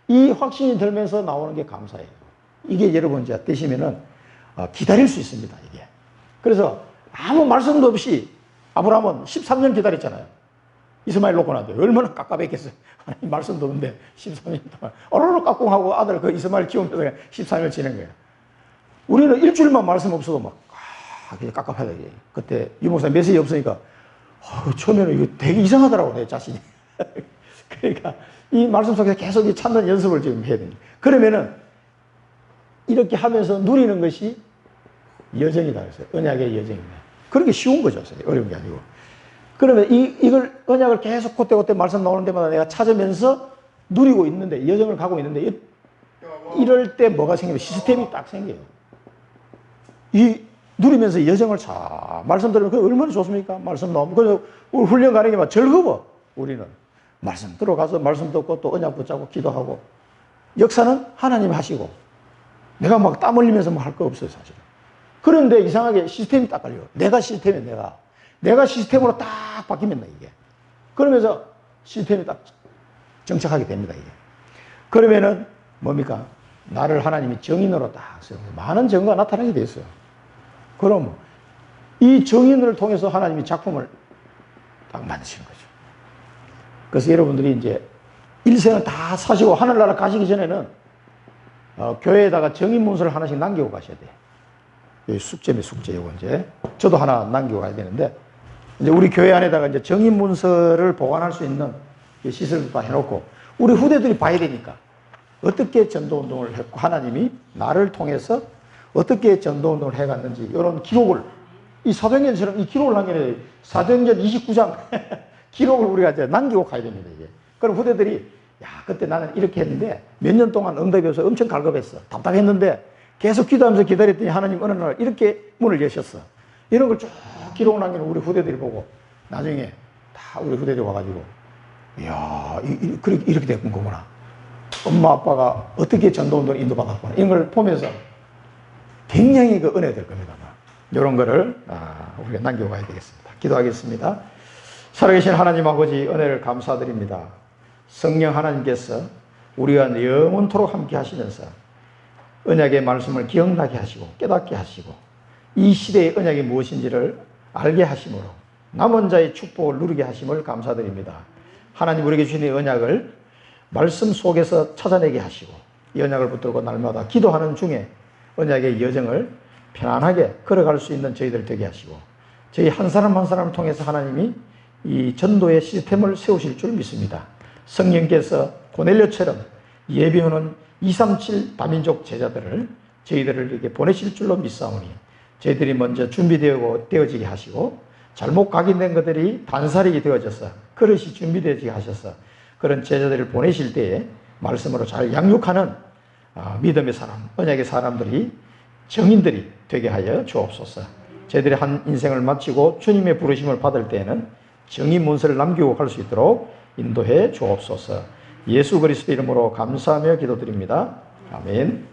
이 확신이 들면서 나오는 게 감사해요. 이게 여러분 이제 되시면은 기다릴 수 있습니다. 이게. 그래서 아무 말씀도 없이 아브라함은 13년 기다렸잖아요. 이스마엘 놓고 나도 얼마나 깝깝했겠어요. 하나님 말씀도 없는데 13년 동안 어로로 깍꿍하고 아들 그 이스마엘 키우면서 13년 지낸 거예요. 우리는 일주일만 말씀 없어도 막 그냥 깝깝하다. 그때 유 목사님 메시지 없으니까 처음에는 이거 되게 이상하더라고, 내 자신이. 그러니까 이 말씀 속에서 계속 이 찾는 연습을 지금 해야 됩니다. 그러면은 이렇게 하면서 누리는 것이 여정이다 그랬어요. 언약의 여정입니다. 그렇게 쉬운 거죠. 어려운 게 아니고. 그러면 이걸 언약을 계속 그때그때 말씀 나오는 데마다 내가 찾으면서 누리고 있는데, 여정을 가고 있는데, 이럴 때 뭐가 생기면 시스템이 딱 생겨요. 이 누리면서 여정을 자 말씀 들으면 그 얼마나 좋습니까? 말씀 나오면. 그래서 우리 훈련 가는 게 막 즐거워. 우리는 말씀 들어가서 말씀 듣고 또 언약 붙잡고 기도하고, 역사는 하나님이 하시고 내가 막 땀 흘리면서 뭐 할 거 없어요, 사실은. 그런데 이상하게 시스템이 딱 걸려요. 내가 시스템이면 내가 시스템으로 딱 바뀌면 이게. 그러면서 시스템이 딱 정착하게 됩니다, 이게. 그러면은 뭡니까? 나를 하나님이 정인으로 딱 세우고 많은 증거가 나타나게 됐어요. 그럼 이 정인을 통해서 하나님이 작품을 딱 만드시는 거죠. 그래서 여러분들이 이제 일생을 다 사시고 하늘나라 가시기 전에는 교회에다가 정인 문서를 하나씩 남기고 가셔야 돼요. 여기 숙제입니다, 숙제. 이거 이제 저도 하나 남기고 가야 되는데, 이제 우리 교회 안에다가 이제 정인 문서를 보관할 수 있는 시설도 다 해놓고 우리 후대들이 봐야 되니까 어떻게 전도운동을 했고 하나님이 나를 통해서 어떻게 전도운동을 해갔는지 이런 기록을, 이 사도행전처럼 이 기록을 남겨야 사도행전 29장 기록을 우리가 이제 남기고 가야 됩니다, 이게. 그럼 후대들이 야, 그때 나는 이렇게 했는데 몇 년 동안 응답이 없어 엄청 갈급했어. 답답했는데 계속 기도하면서 기다렸더니 하나님 어느 날 이렇게 문을 여셨어. 이런 걸 쭉 기록을 남기는 우리 후대들이 보고 나중에 다 우리 후대들이 와가지고 이야, 이렇게 됐군 거구나. 엄마 아빠가 어떻게 전도운동을 인도받았구나. 이런 걸 보면서 굉장히 그 은혜가 될 겁니다. 이런 거를 우리가 남기고 가야 되겠습니다. 기도하겠습니다. 살아계신 하나님 아버지, 은혜를 감사드립니다. 성령 하나님께서 우리와 영원토록 함께 하시면서 언약의 말씀을 기억나게 하시고 깨닫게 하시고 이 시대의 언약이 무엇인지를 알게 하심으로 남은 자의 축복을 누리게 하심을 감사드립니다. 하나님 우리에게 주신 이 언약을 말씀 속에서 찾아내게 하시고 이 언약을 붙들고 날마다 기도하는 중에 언약의 여정을 편안하게 걸어갈 수 있는 저희들 되게 하시고 저희 한 사람 한 사람을 통해서 하나님이 이 전도의 시스템을 세우실 줄 믿습니다. 성령께서 고넬료처럼 예비하는 237 다민족 제자들을 저희들을 이렇게 보내실 줄로 믿사오니 저희들이 먼저 준비되어지게 하시고 잘못 각인된 것들이 단살이 되어져서 그릇이 준비되어지게 하셔서 그런 제자들을 보내실 때에 말씀으로 잘 양육하는 믿음의 사람, 언약의 사람들이 정인들이 되게 하여 주옵소서. 저희들이 한 인생을 마치고 주님의 부르심을 받을 때에는 정인 문서를 남기고 갈 수 있도록 인도해 주옵소서. 예수 그리스도 이름으로 감사하며 기도드립니다. 아멘.